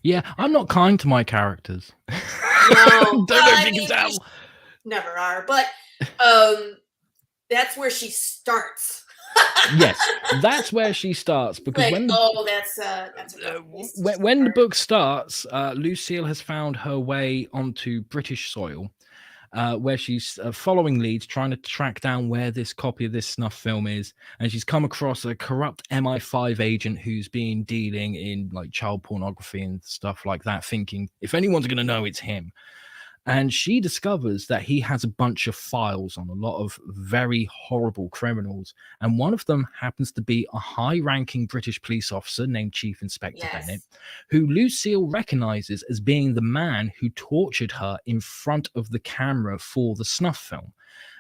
Yeah, I'm not kind to my characters. No, Don't know if you can tell. Never are, but that's where she starts. Yes, that's where she starts, because like, when the book starts, Lucille has found her way onto British soil, where she's following leads, trying to track down where this copy of this snuff film is, and she's come across a corrupt MI5 agent who's been dealing in like child pornography and stuff like that, thinking if anyone's going to know, it's him. And she discovers that he has a bunch of files on a lot of very horrible criminals. And one of them happens to be a high-ranking British police officer named Chief Inspector Bennett, who Lucille recognizes as being the man who tortured her in front of the camera for the snuff film.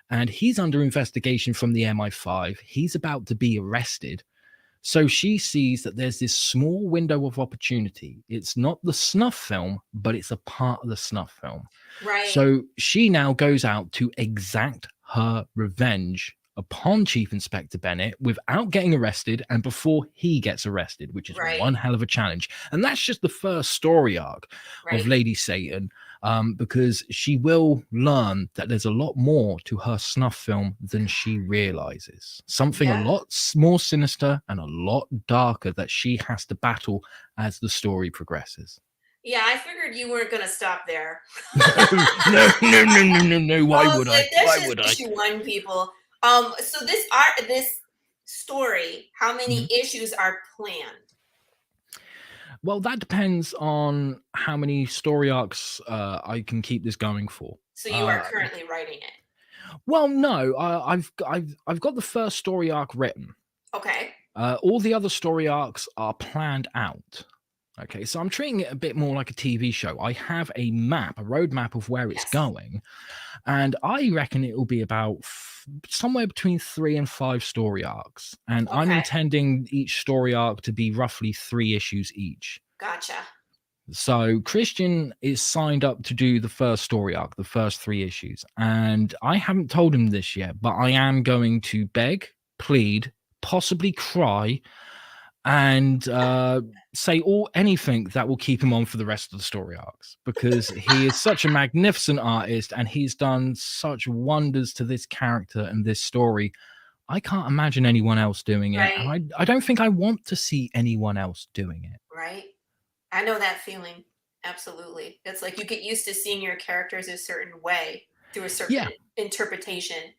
And he's under investigation from the MI5. He's about to be arrested. So she sees that there's this small window of opportunity. It's not the snuff film, but it's a part of the snuff film. Right. So she now goes out to exact her revenge upon Chief Inspector Bennett without getting arrested and before he gets arrested, which is one hell of a challenge. And that's just the first story arc of Lady Satan, because she will learn that there's a lot more to her snuff film than she realizes. Something a lot more sinister and a lot darker that she has to battle as the story progresses. Yeah, I figured you weren't going to stop there. No. Why would I? Why would I? Issue 1, people. So this story, how many issues are planned? Well, that depends on how many story arcs I can keep this going for. So you are currently writing it? Well, no, I've got the first story arc written. Okay. All the other story arcs are planned out. Okay, so I'm treating it a bit more like a TV show. I have a map, a roadmap of where it's going, and I reckon it will be about somewhere between 3 and 5 story arcs. And I'm intending each story arc to be roughly 3 issues each. Gotcha. So Christian is signed up to do the first story arc, the first 3 issues. And I haven't told him this yet, but I am going to beg, plead, possibly cry, and say anything that will keep him on for the rest of the story arcs, because he is such a magnificent artist and he's done such wonders to this character and this story. I can't imagine anyone else doing it. And I don't think I want to see anyone else doing it. Right. I know that feeling. Absolutely. It's like you get used to seeing your characters a certain way through a certain interpretation.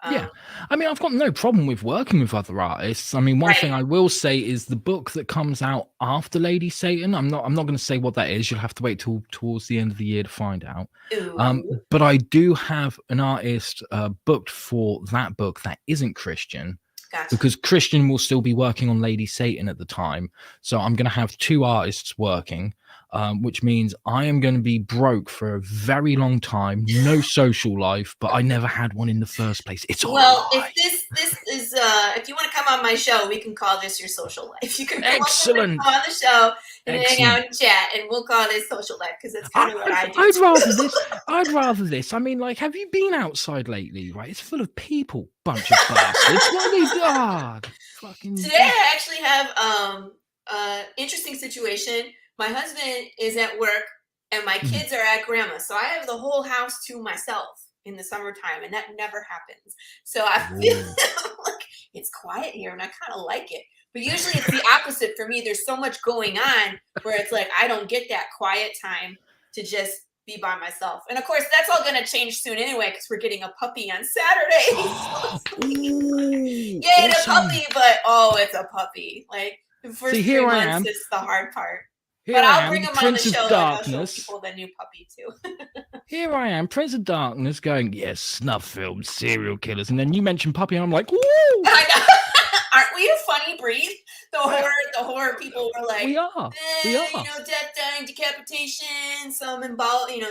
Yeah, I mean, I've got no problem with working with other artists. I mean, one thing I will say is the book that comes out after Lady Satan. I'm not going to say what that is. You'll have to wait till towards the end of the year to find out. But I do have an artist booked for that book that isn't Christian. Gotcha. Because Christian will still be working on Lady Satan at the time. So I'm going to have two artists working, which means I am going to be broke for a very long time. No social life, but I never had one in the first place. It's all well, if this is if you want to come on my show, we can call this your social life. You can come excellent on the show and hang out and chat, and we'll call this social life because it's kind of what I do. I'd rather this. I mean, like, have you been outside lately? Right, it's full of people, bunch of bastards. Today I actually have interesting situation. My husband is at work and my kids are at grandma, so I have the whole house to myself in the summertime, and that never happens. So I feel like it's quiet here, and I kind of like it. But usually it's the opposite for me. There's so much going on where it's like I don't get that quiet time to just be by myself. And of course, that's all going to change soon anyway because we're getting a puppy on Saturday. Yay, awesome. The puppy! But it's a puppy. Like the first 3 months is the hard part. But I'll bring him on the show. Darkness. Like I'll show people the new puppy too. Here I am, Prince of Darkness, going, yes, snuff films, serial killers, and then you mention puppy, and I'm like, woo! I know. Aren't we a funny breed? The horror people were like, we are. We are. You know, death, dying, decapitation, some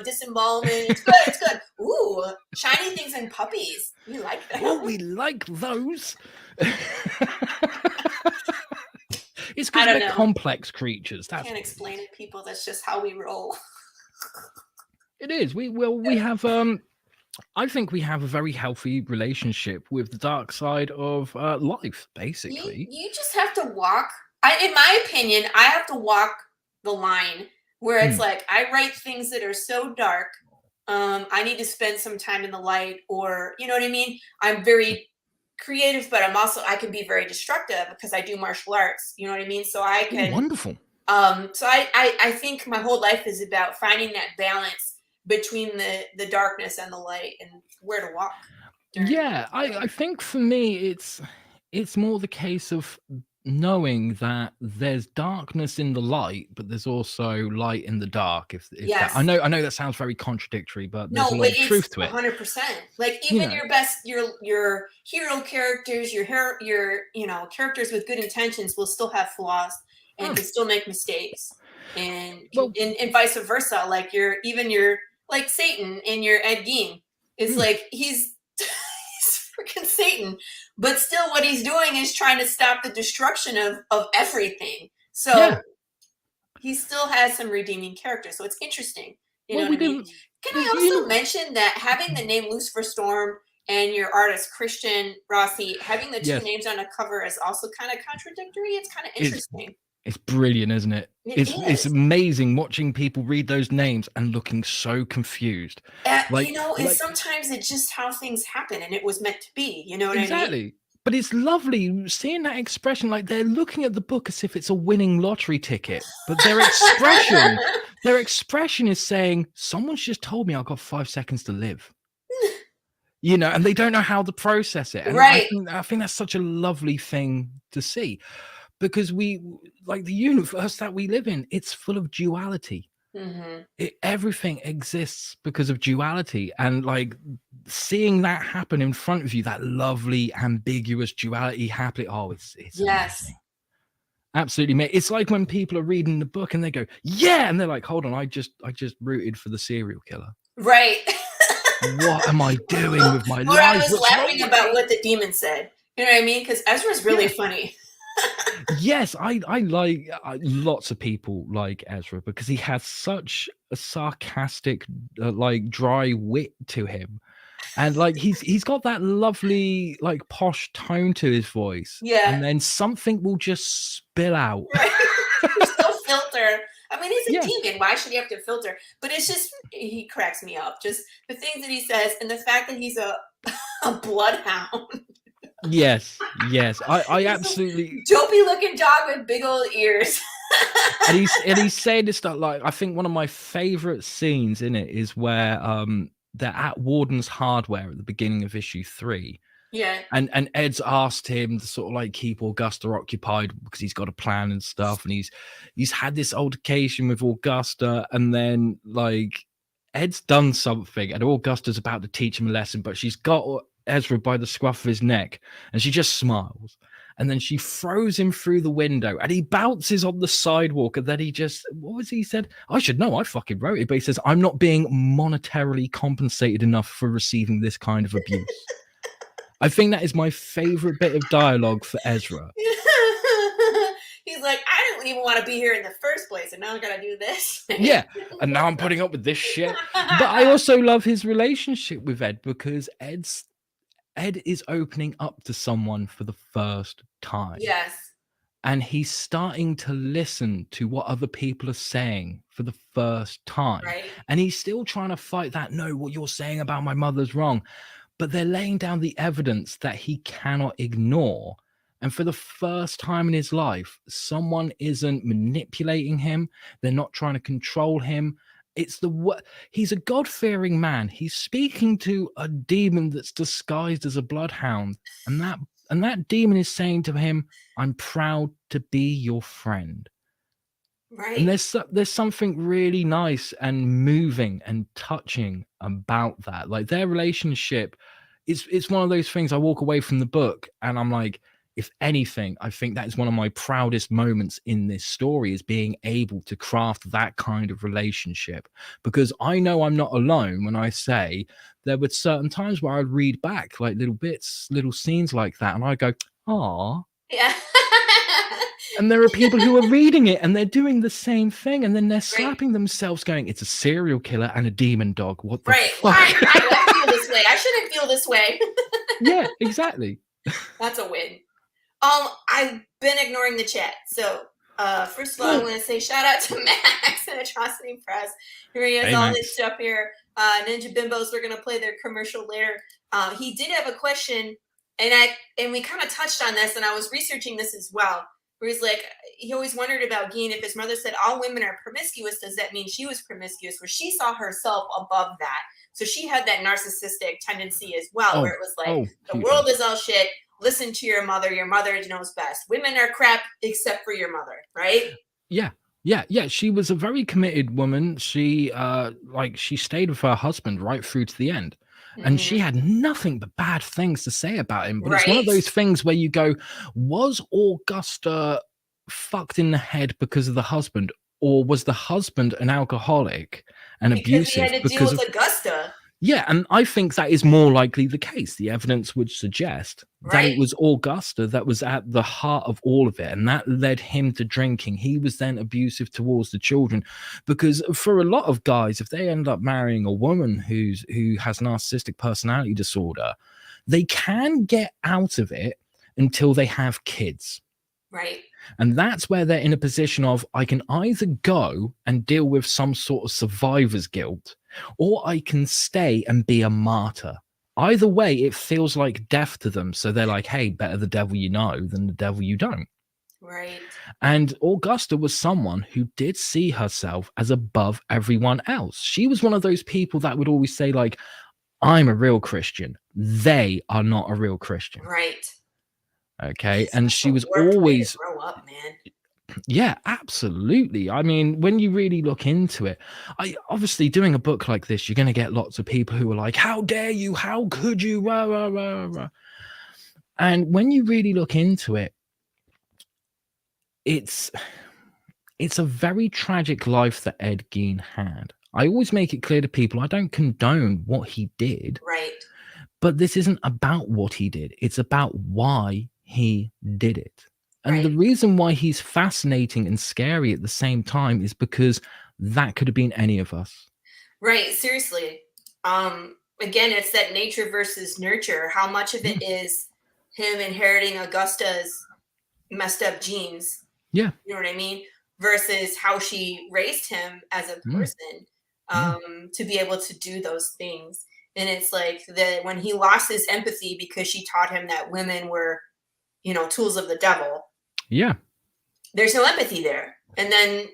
disembowelment. It's good. It's good. Ooh, shiny things and puppies. We like that. Oh, we like those. It's because they're complex creatures. I can't explain it, people. That's just how we roll. It is. We have. I think we have a very healthy relationship with the dark side of life. Basically, you just have to walk. In my opinion, I have to walk the line where it's like I write things that are so dark. I need to spend some time in the light, or you know what I mean. I'm very creative, but I can be very destructive because I do martial arts. You know what I mean? So I can wonderful. So I think my whole life is about finding that balance between the darkness and the light and where to walk. Yeah, I think for me it's more the case of knowing that there's darkness in the light, but there's also light in the dark. Yes. I know that sounds very contradictory, but there's a lot of truth to it. 100%. Like even your best, your hero characters, your characters with good intentions will still have flaws and can still make mistakes, and vice versa. Like your like Satan in your Ed Gein is like he's freaking Satan. But still, what he's doing is trying to stop the destruction of everything. So he still has some redeeming character. So it's interesting. You know what I mean? Can I also mention that having the name Lucifer Storm and your artist Christian Rossi, having the two names on a cover is also kind of contradictory. It's kind of interesting. It's brilliant, isn't it? It's amazing watching people read those names and looking so confused. Sometimes it's just how things happen, and it was meant to be. You know what I mean? Exactly. But it's lovely seeing that expression, like they're looking at the book as if it's a winning lottery ticket. But their expression is saying, someone's just told me I've got 5 seconds to live. And they don't know how to process it. And right. I think that's such a lovely thing to see. Because we, like the universe that we live in, it's full of duality. Mm-hmm. Everything exists because of duality. And like seeing that happen in front of you, that lovely, ambiguous duality happening. Oh, it's amazing. Absolutely, mate. It's like when people are reading the book and they go, yeah. And they're like, hold on, I just rooted for the serial killer. Right. What am I doing with my life? I was laughing about what the demon said. You know what I mean? Because Ezra's really funny. Yes, I like lots of people like Ezra because he has such a sarcastic, dry wit to him, and like he's got that lovely like posh tone to his voice. Yeah, and then something will just spill out. Right. There's no filter. I mean, he's a demon. Why should he have to filter? But it's just he cracks me up. Just the things that he says, and the fact that he's a bloodhound. Yes. I absolutely dopey looking dog with big old ears. and he's saying this stuff. Like I think one of my favorite scenes in it is where they're at Warden's Hardware at the beginning of issue 3, Yeah. And Ed's asked him to sort of like keep Augusta occupied because he's got a plan and stuff, and he's had this altercation with Augusta, and then like Ed's done something, and Augusta's about to teach him a lesson, but she's got Ezra by the scruff of his neck, and she just smiles, and then she throws him through the window, and he bounces on the sidewalk, and then he just, what was he said? I should know, I fucking wrote it, but he says, I'm not being monetarily compensated enough for receiving this kind of abuse. I think that is my favorite bit of dialogue for Ezra. He's like, I didn't even want to be here in the first place, and now I gotta do this. Yeah, and now I'm putting up with this shit. But I also love his relationship with Ed, because Ed is opening up to someone for the first time. Yes. And he's starting to listen to what other people are saying for the first time. Right. And he's still trying to fight that, no, what you're saying about my mother's wrong. But they're laying down the evidence that he cannot ignore. And for the first time in his life, someone isn't manipulating him. They're not trying to control him. He's a God-fearing man. He's speaking to a demon that's disguised as a bloodhound. And that demon is saying to him, I'm proud to be your friend. Right. And there's something really nice and moving and touching about that. Like, their relationship, it's one of those things I walk away from the book and I'm like, if anything, I think that is one of my proudest moments in this story, is being able to craft that kind of relationship. Because I know I'm not alone when I say there were certain times where I'd read back like little bits, little scenes like that, and I go, "Aw." Yeah. And there are people who are reading it and they're doing the same thing, and then they're slapping themselves going, it's a serial killer and a demon dog. What the fuck? I feel this way. I shouldn't feel this way. Yeah, exactly. That's a win. I've been ignoring the chat. So first of all, I want to say shout out to Max and Atrocity Press. Here he has all his stuff here. Ninja Bimbos, we're gonna play their commercial later. He did have a question, and we kind of touched on this, and I was researching this as well. Where he's like, he always wondered about Gein. If his mother said all women are promiscuous, does that mean she was promiscuous? Where she saw herself above that. So she had that narcissistic tendency as well, where it was like, the world is all shit. Listen to your mother knows best. Women are crap except for your mother, right? Yeah. She was a very committed woman. She she stayed with her husband right through to the end. And she had nothing but bad things to say about him. But it's one of those things where you go, was Augusta fucked in the head because of the husband? Or was the husband an alcoholic and abusive? He had to deal with Augusta. Yeah, and I think that is more likely the case. The evidence would suggest that it was Augusta that was at the heart of all of it, and that led him to drinking. He was then abusive towards the children, because for a lot of guys, if they end up marrying a woman who has narcissistic personality disorder, they can get out of it until they have kids. Right. And that's where they're in a position of, I can either go and deal with some sort of survivor's guilt, or I can stay and be a martyr. Either way, it feels like death to them. So they're like, hey, better the devil you know than the devil you don't. Right. And Augusta was someone who did see herself as above everyone else. She was one of those people that would always say, like, I'm a real Christian. They are not a real Christian. Right. Okay. And she was always grow up, man. Yeah, absolutely. I mean, when you really look into it, obviously doing a book like this, you're going to get lots of people who are like, how dare you? How could you? Rah, rah, rah, rah. And when you really look into it, it's a very tragic life that Ed Gein had. I always make it clear to people, I don't condone what he did. Right. But this isn't about what he did. It's about why he did it. And the reason why he's fascinating and scary at the same time is because that could have been any of us. Right. Seriously. Again, it's that nature versus nurture. How much of it is him inheriting Augusta's messed up genes? Yeah. You know what I mean? Versus how she raised him as a person to be able to do those things. And it's like that when he lost his empathy because she taught him that women were, tools of the devil. Yeah. There's no empathy there. And then,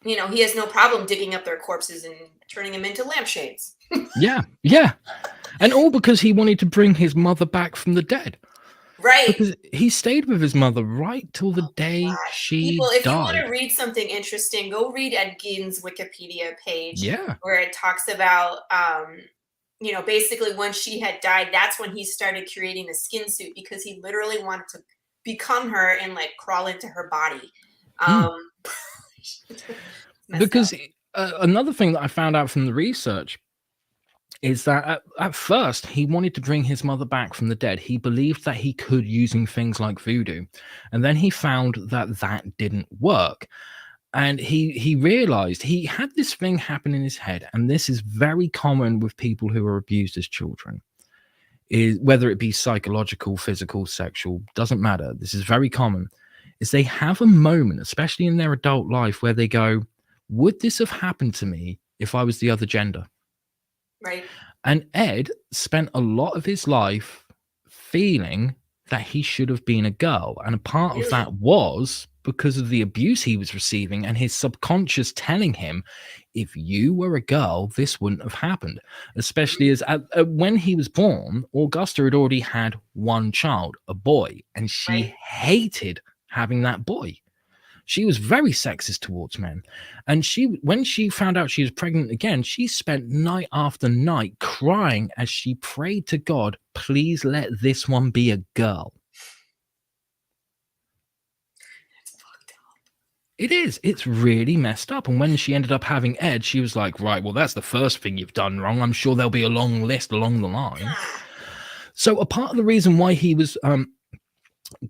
he has no problem digging up their corpses and turning them into lampshades. Yeah. And all because he wanted to bring his mother back from the dead. Right. Because he stayed with his mother right till the day she People, if you want died. to read something interesting, go read Ed Gein's Wikipedia page. Yeah. Where it talks about, you know, basically when she had died, that's when he started creating the skin suit, because he literally wanted to become her and like crawl into her body. Because another thing that I found out from the research is that at first he wanted to bring his mother back from the dead. He believed that he could using things like voodoo. And then he found that that didn't work. And he realized he had this thing happen in his head. And this is very common with people who are abused as children. Is whether it be psychological, physical, sexual, doesn't matter. This is very common. Is they have a moment, especially in their adult life, where they go, would this have happened to me if I was the other gender? Right. And Ed spent a lot of his life feeling that he should have been a girl. And a part of that was because of the abuse he was receiving and his subconscious telling him, if you were a girl, this wouldn't have happened. Especially as when he was born, Augusta had already had one child, a boy, and she hated having that boy. She was very sexist towards men. And when she found out she was pregnant again, she spent night after night crying as she prayed to God, please let this one be a girl. That's fucked up. It is. It's really messed up. And when she ended up having Ed, she was like, right, well, that's the first thing you've done wrong. I'm sure there'll be a long list along the line. So a part of the reason why he was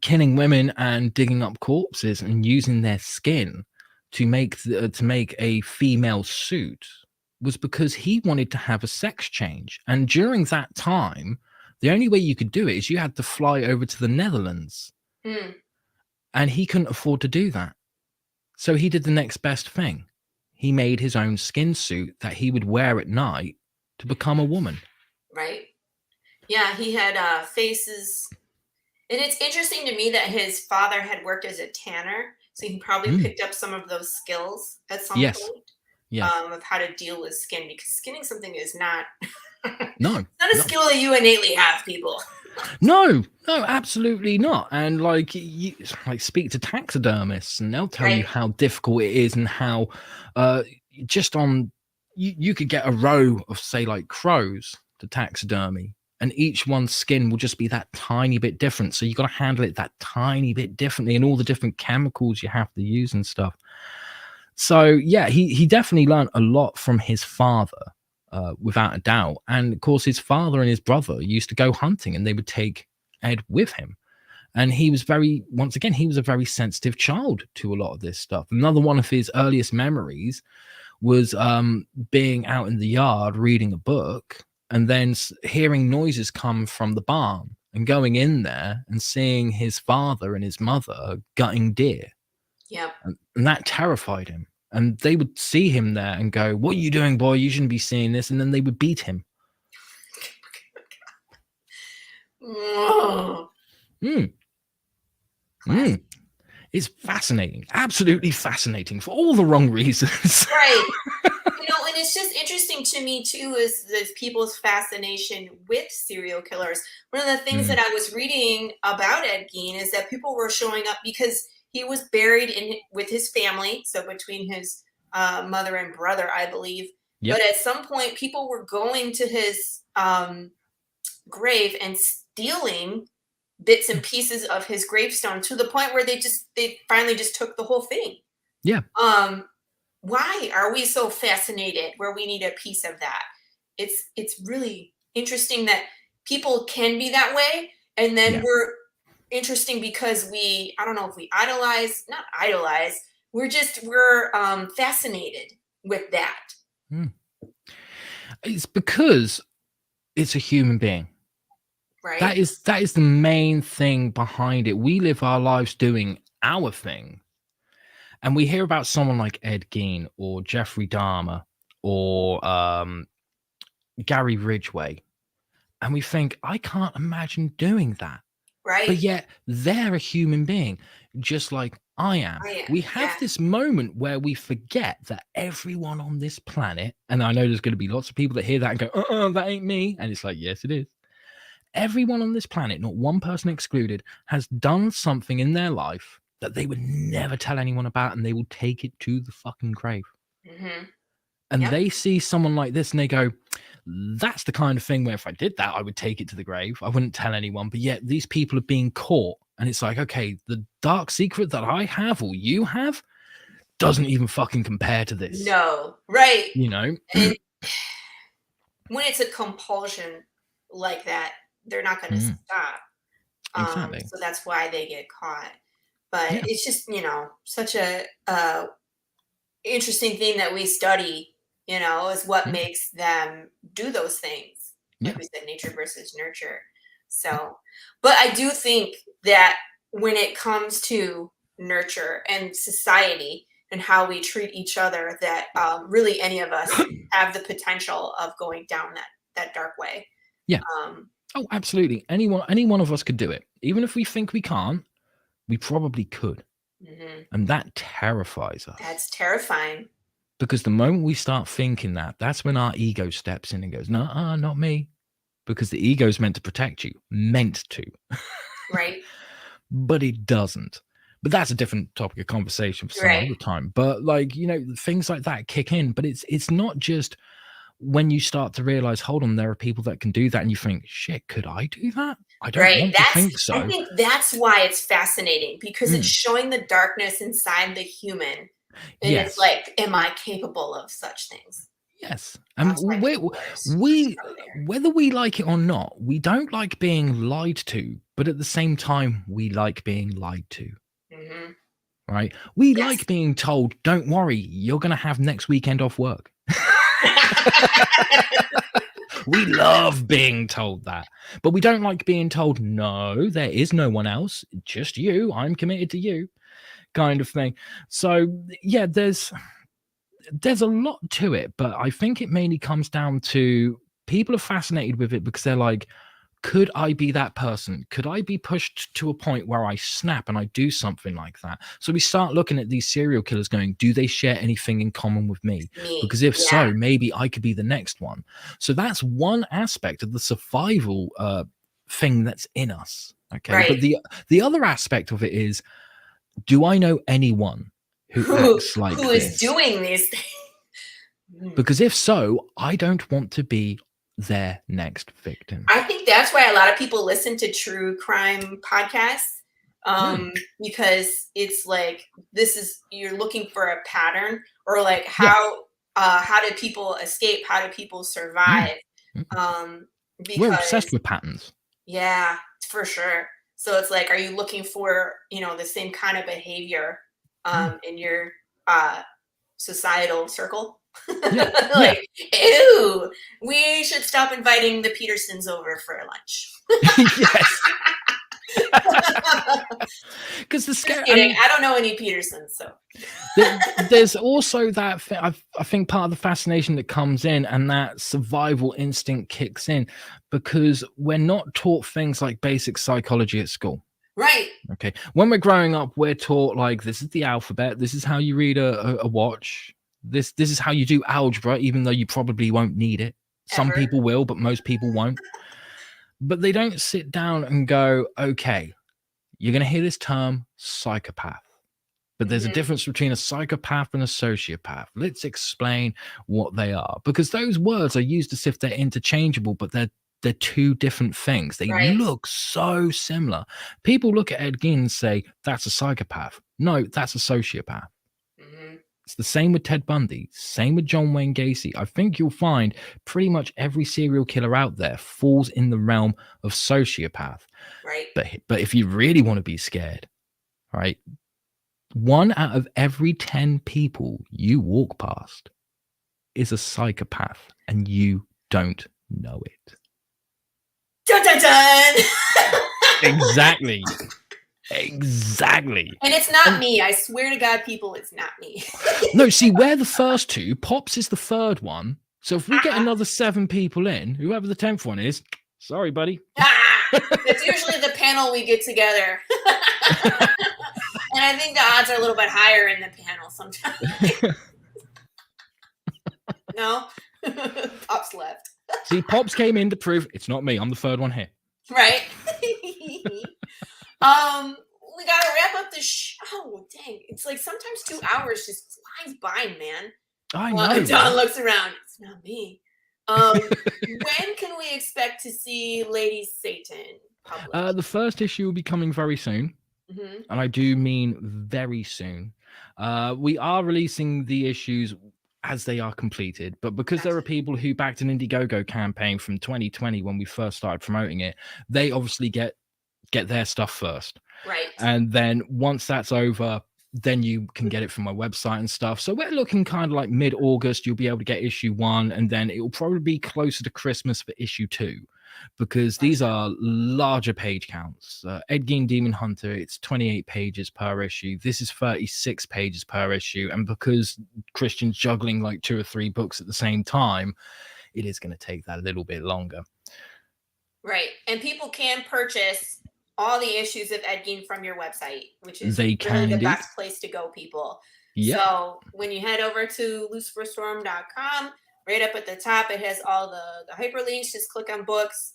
killing women and digging up corpses and using their skin to make a female suit was because he wanted to have a sex change. And during that time, the only way you could do it is you had to fly over to the Netherlands. And he couldn't afford to do that. So he did the next best thing. He made his own skin suit that he would wear at night to become a woman. Right. Yeah, he had faces. And it's interesting to me that his father had worked as a tanner, so he probably picked up some of those skills at some point. Of how to deal with skin, because skinning something is not not a skill that you innately have, people. No, absolutely not. And like you speak to taxidermists and they'll tell you how difficult it is, and how just on you could get a row of, say, like crows to taxidermy, and each one's skin will just be that tiny bit different. So you got to handle it that tiny bit differently, and all the different chemicals you have to use and stuff. So yeah, he definitely learned a lot from his father, without a doubt. And of course, his father and his brother used to go hunting, and they would take Ed with him. And he was he was a very sensitive child to a lot of this stuff. Another one of his earliest memories was being out in the yard reading a book, and then hearing noises come from the barn, and going in there and seeing his father and his mother gutting deer. Yep. And that terrified him. And they would see him there and go, what are you doing, boy? You shouldn't be seeing this. And then they would beat him. It's fascinating. Absolutely fascinating for all the wrong reasons. Right. And it's just interesting to me too, is people's fascination with serial killers. One of the things that I was reading about Ed Gein is that people were showing up because he was buried with his family, so between his mother and brother, I believe. Yep. But at some point, people were going to his grave and stealing bits and pieces of his gravestone, to the point where they finally just took the whole thing. Yeah. Why are we so fascinated where we need a piece of that? It's really interesting that people can be that way, and then we're interesting because I don't know if we not idolize, we're fascinated with that. It's because it's a human being. Right. That is the main thing behind it. We live our lives doing our thing. And we hear about someone like Ed Gein or Jeffrey Dahmer or Gary Ridgway, and we think, I can't imagine doing that. Right. But yet they're a human being, just like I am. We have this moment where we forget that everyone on this planet, and I know there's going to be lots of people that hear that and go, that ain't me. And it's like, yes, it is. Everyone on this planet, not one person excluded, has done something in their life that they would never tell anyone about, and they will take it to the fucking grave. And they see someone like this and they go, that's the kind of thing where if I did that, I would take it to the grave. I wouldn't tell anyone. But yet these people are being caught. And it's like, okay, the dark secret that I have or you have doesn't even fucking compare to this. No, right. You know? And when it's a compulsion like that, they're not going to stop. Exactly. So that's why they get caught. But it's just, such a interesting thing that we study, is what makes them do those things. Like we said, nature versus nurture. So, but I do think that when it comes to nurture and society and how we treat each other, that really any of us have the potential of going down that dark way. Yeah. Oh, absolutely. Any one of us could do it. Even if we think we can't, we probably could. And that terrifies us. That's terrifying. Because the moment we start thinking that, that's when our ego steps in and goes, no, not me. Because the ego is meant to protect you. Meant to. Right. But it doesn't. But that's a different topic of conversation for some other time. But things like that kick in. But it's not just when you start to realize, hold on, there are people that can do that. And you think, shit, could I do that? I don't want to think so. I think that's why it's fascinating, because it's showing the darkness inside the human. And it's like, am I capable of such things? Yes. And we whether we like it or not, we don't like being lied to, but at the same time, we like being lied to. Right? We like being told, don't worry, you're going to have next weekend off work. We love being told that, but we don't like being told, no, there is no one else, just you. I'm committed to you, kind of thing. So yeah, there's a lot to it, but I think it mainly comes down to people are fascinated with it because they're like, could I be that person? Could I be pushed to a point where I snap and I do something like that? So we start looking at these serial killers going, do they share anything in common with me? Because if so, maybe I could be the next one. So that's one aspect of the survival thing that's in us. Okay. But the other aspect of it is, do I know anyone who acts like who this? Is doing these things? Because if so, I don't want to be their next victim. I think that's why a lot of people listen to true crime podcasts, because it's like, you're looking for a pattern, or like how do people escape? How do people survive? Because we're obsessed with patterns. Yeah, for sure. So it's like, are you looking for, the same kind of behavior in your societal circle? Ew, we should stop inviting the Petersons over for lunch. Yes. Because the scary. I don't know any Petersons, so there's also that thing, I think part of the fascination that comes in, and that survival instinct kicks in, because we're not taught things like basic psychology at school. Right. Okay. When we're growing up, we're taught like, this is the alphabet. This is how you read a watch. This is how you do algebra, even though you probably won't need it. Some people will, but most people won't. But they don't sit down and go, okay, you're going to hear this term psychopath. But there's a difference between a psychopath and a sociopath. Let's explain what they are. Because those words are used as if they're interchangeable, but they're two different things. They look so similar. People look at Ed Gein and say, that's a psychopath. No, that's a sociopath. It's the same with Ted Bundy, same with John Wayne Gacy. I think you'll find pretty much every serial killer out there falls in the realm of sociopath. Right. But if you really want to be scared, right, 1 out of every 10 people you walk past is a psychopath, and you don't know it. Dun, dun, dun. Exactly. Exactly. And it's not me. I swear to God, people, it's not me. No, see, we're the first two. Pops is the third one. So if we get another 7 people in, whoever the 10th one is, sorry, buddy. It's usually the panel we get together. And I think the odds are a little bit higher in the panel sometimes. No? Pops left. See, Pops came in to prove it's not me. I'm the third one here. Right? We gotta wrap up the show. Dang. It's like sometimes 2 hours just flies by, man. I know. Don looks around. It's not me. When can we expect to see Lady Satan published? The first issue will be coming very soon. Mm-hmm. And I do mean very soon. We are releasing the issues as they are completed, but because there are people who backed an Indiegogo campaign from 2020 when we first started promoting it, they obviously get their stuff first. Right. And then once that's over, then you can get it from my website and stuff. So we're looking kind of like mid-August, you'll be able to get issue 1, and then it will probably be closer to Christmas for issue 2. Because these are larger page counts. Ed Gein Demon Hunter, it's 28 pages per issue. This is 36 pages per issue. And because Christian's juggling like 2 or 3 books at the same time, it is going to take that a little bit longer. Right. And people can purchase all the issues of Ed Gein from your website, which is really the best place to go, people. Yep. So when you head over to luciferstorm.com, right up at the top, it has all the hyperlinks. Just click on books.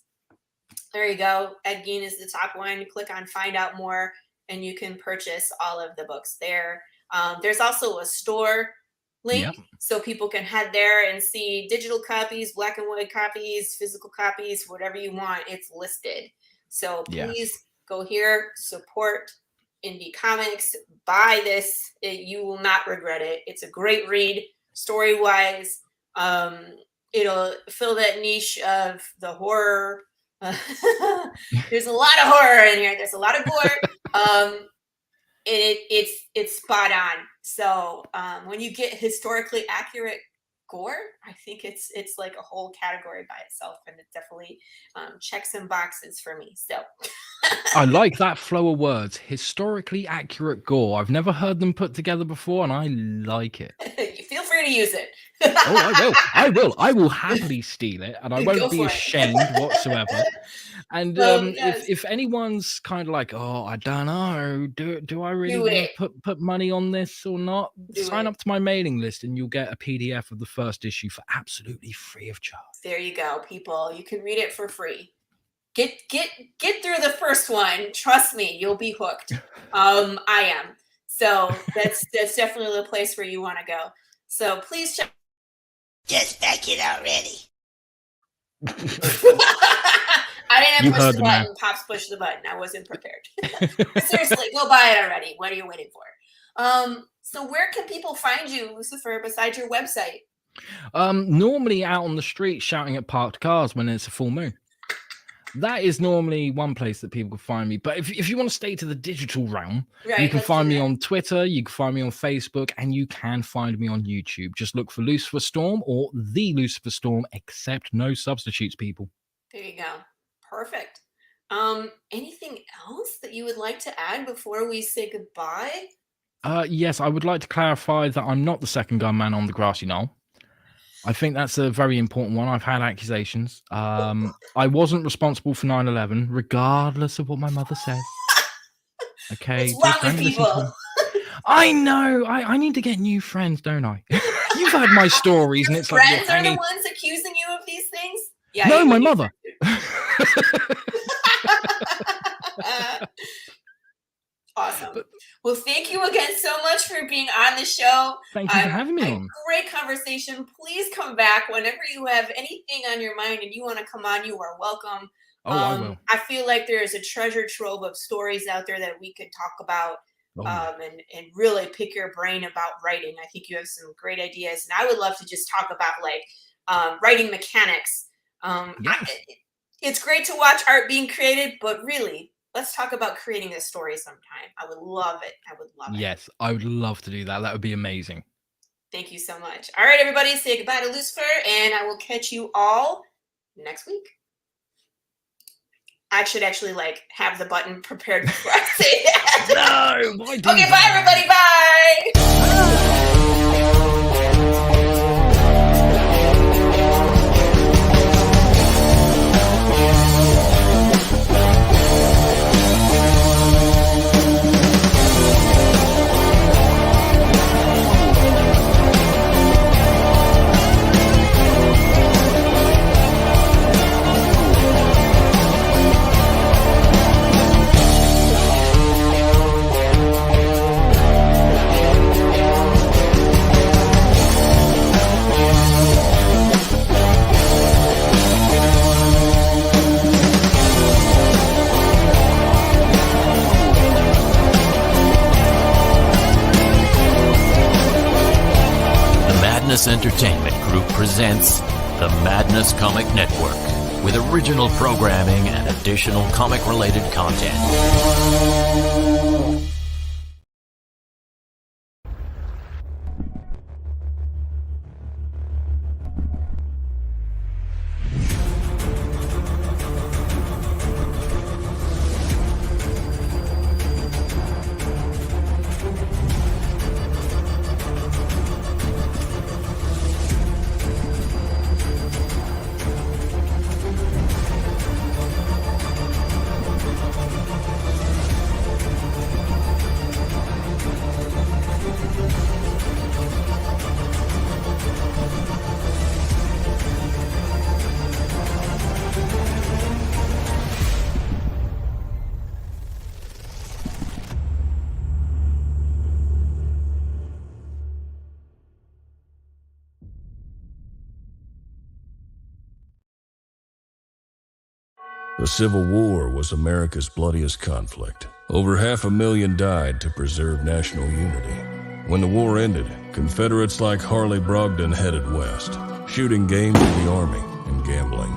There you go. Ed Gein is the top one. Click on find out more, and you can purchase all of the books there. There's also a store link, so people can head there and see digital copies, black and white copies, physical copies, whatever you want. It's listed. So please go here, support indie comics, buy this. You will not regret it. It's a great read, story-wise. It'll fill that niche of the horror. There's a lot of horror in here. There's a lot of gore. It's spot on. So when you get historically accurate gore, I think it's like a whole category by itself, and it definitely checks some boxes for me. So I like that flow of words. Historically accurate gore. I've never heard them put together before, and I like it. Feel free to use it. I will happily steal it, and I won't be ashamed whatsoever. And if anyone's kind of like, oh, I don't know, do I really want to put money on this or not? Sign up to my mailing list, and you'll get a PDF of the first issue for absolutely free of charge. There you go, people. You can read it for free. Get through the first one. Trust me, you'll be hooked. I am. So that's definitely the place where you want to go. So please check. Just back it already. I didn't push the button. Pops pushed the button. I wasn't prepared. Seriously, go buy it already. What are you waiting for? So where can people find you, Lucifer, besides your website? Normally out on the street shouting at parked cars when it's a full moon. That is normally one place that people can find me. But if you want to stay to the digital realm, you can find me on Twitter, you can find me on Facebook, and you can find me on YouTube. Just look for Lucifer Storm or The Lucifer Storm, except no substitutes, people. There you go. Perfect. Anything else that you would like to add before we say goodbye? Yes, I would like to clarify that I'm not the second gunman on the grassy knoll. I think that's a very important one. I've had accusations. I wasn't responsible for 9/11, regardless of what my mother says. Okay. What's wrong with people? I know. I need to get new friends, don't I? You've heard my stories, and it's friends like friends are the ones accusing you of these things. Yeah. No, my mother. Awesome. Well, thank you again so much for being on the show. Thank you for having me on. Great conversation. Please come back whenever you have anything on your mind and you want to come on. You are welcome. I will. I feel like there is a treasure trove of stories out there that we could talk about and really pick your brain about writing. I think you have some great ideas, and I would love to just talk about like writing mechanics. It's great to watch art being created, but really, let's talk about creating a story sometime. I would love it. Yes, I would love to do that. That would be amazing. Thank you so much. All right, everybody, say goodbye to Lucifer, and I will catch you all next week. I should actually have the button prepared before I say that. No, why do Okay, bye, everybody. Bye. Madness Entertainment Group presents the Madness Comic Network, with original programming and additional comic-related content. The Civil War was America's bloodiest conflict. Over 500,000 died to preserve national unity. When the war ended, Confederates like Harley Brogdon headed west, shooting game for the Army and gambling.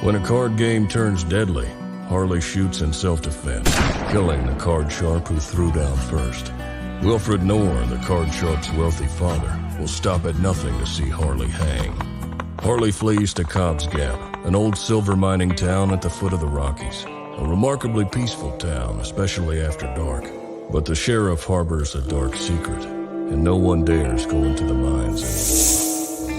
When a card game turns deadly, Harley shoots in self-defense, killing the card sharp who threw down first. Wilfred Knorr, the card sharp's wealthy father, will stop at nothing to see Harley hang. Harley flees to Koepp's Gap, an old silver mining town at the foot of the Rockies. A remarkably peaceful town, especially after dark. But the sheriff harbors a dark secret, and no one dares go into the mines anymore.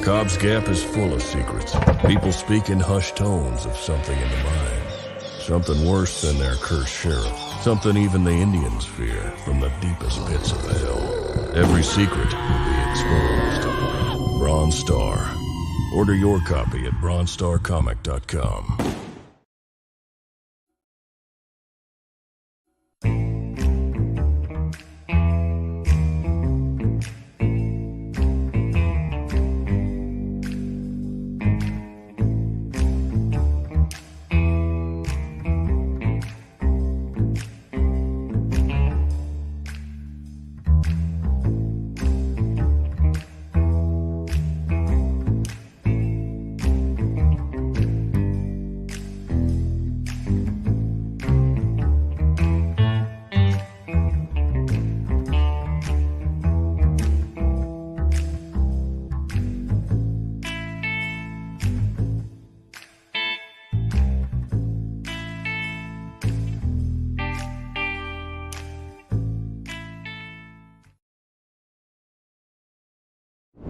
Koepp's Gap is full of secrets. People speak in hushed tones of something in the mine. Something worse than their cursed sheriff. Something even the Indians fear from the deepest pits of hell. Every secret will be exposed. Bronze Star. Order your copy at bronzestarcomic.com.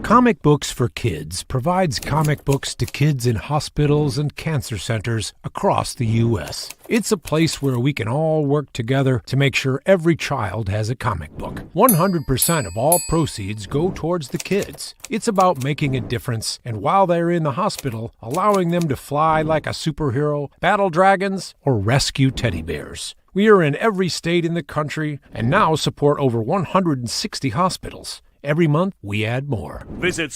Comic Books for Kids provides comic books to kids in hospitals and cancer centers across the U.S. It's a place where we can all work together to make sure every child has a comic book. 100% of all proceeds go towards the kids. It's about making a difference, and while they're in the hospital, allowing them to fly like a superhero, battle dragons, or rescue teddy bears. We are in every state in the country and now support over 160 hospitals. Every month, we add more. Visit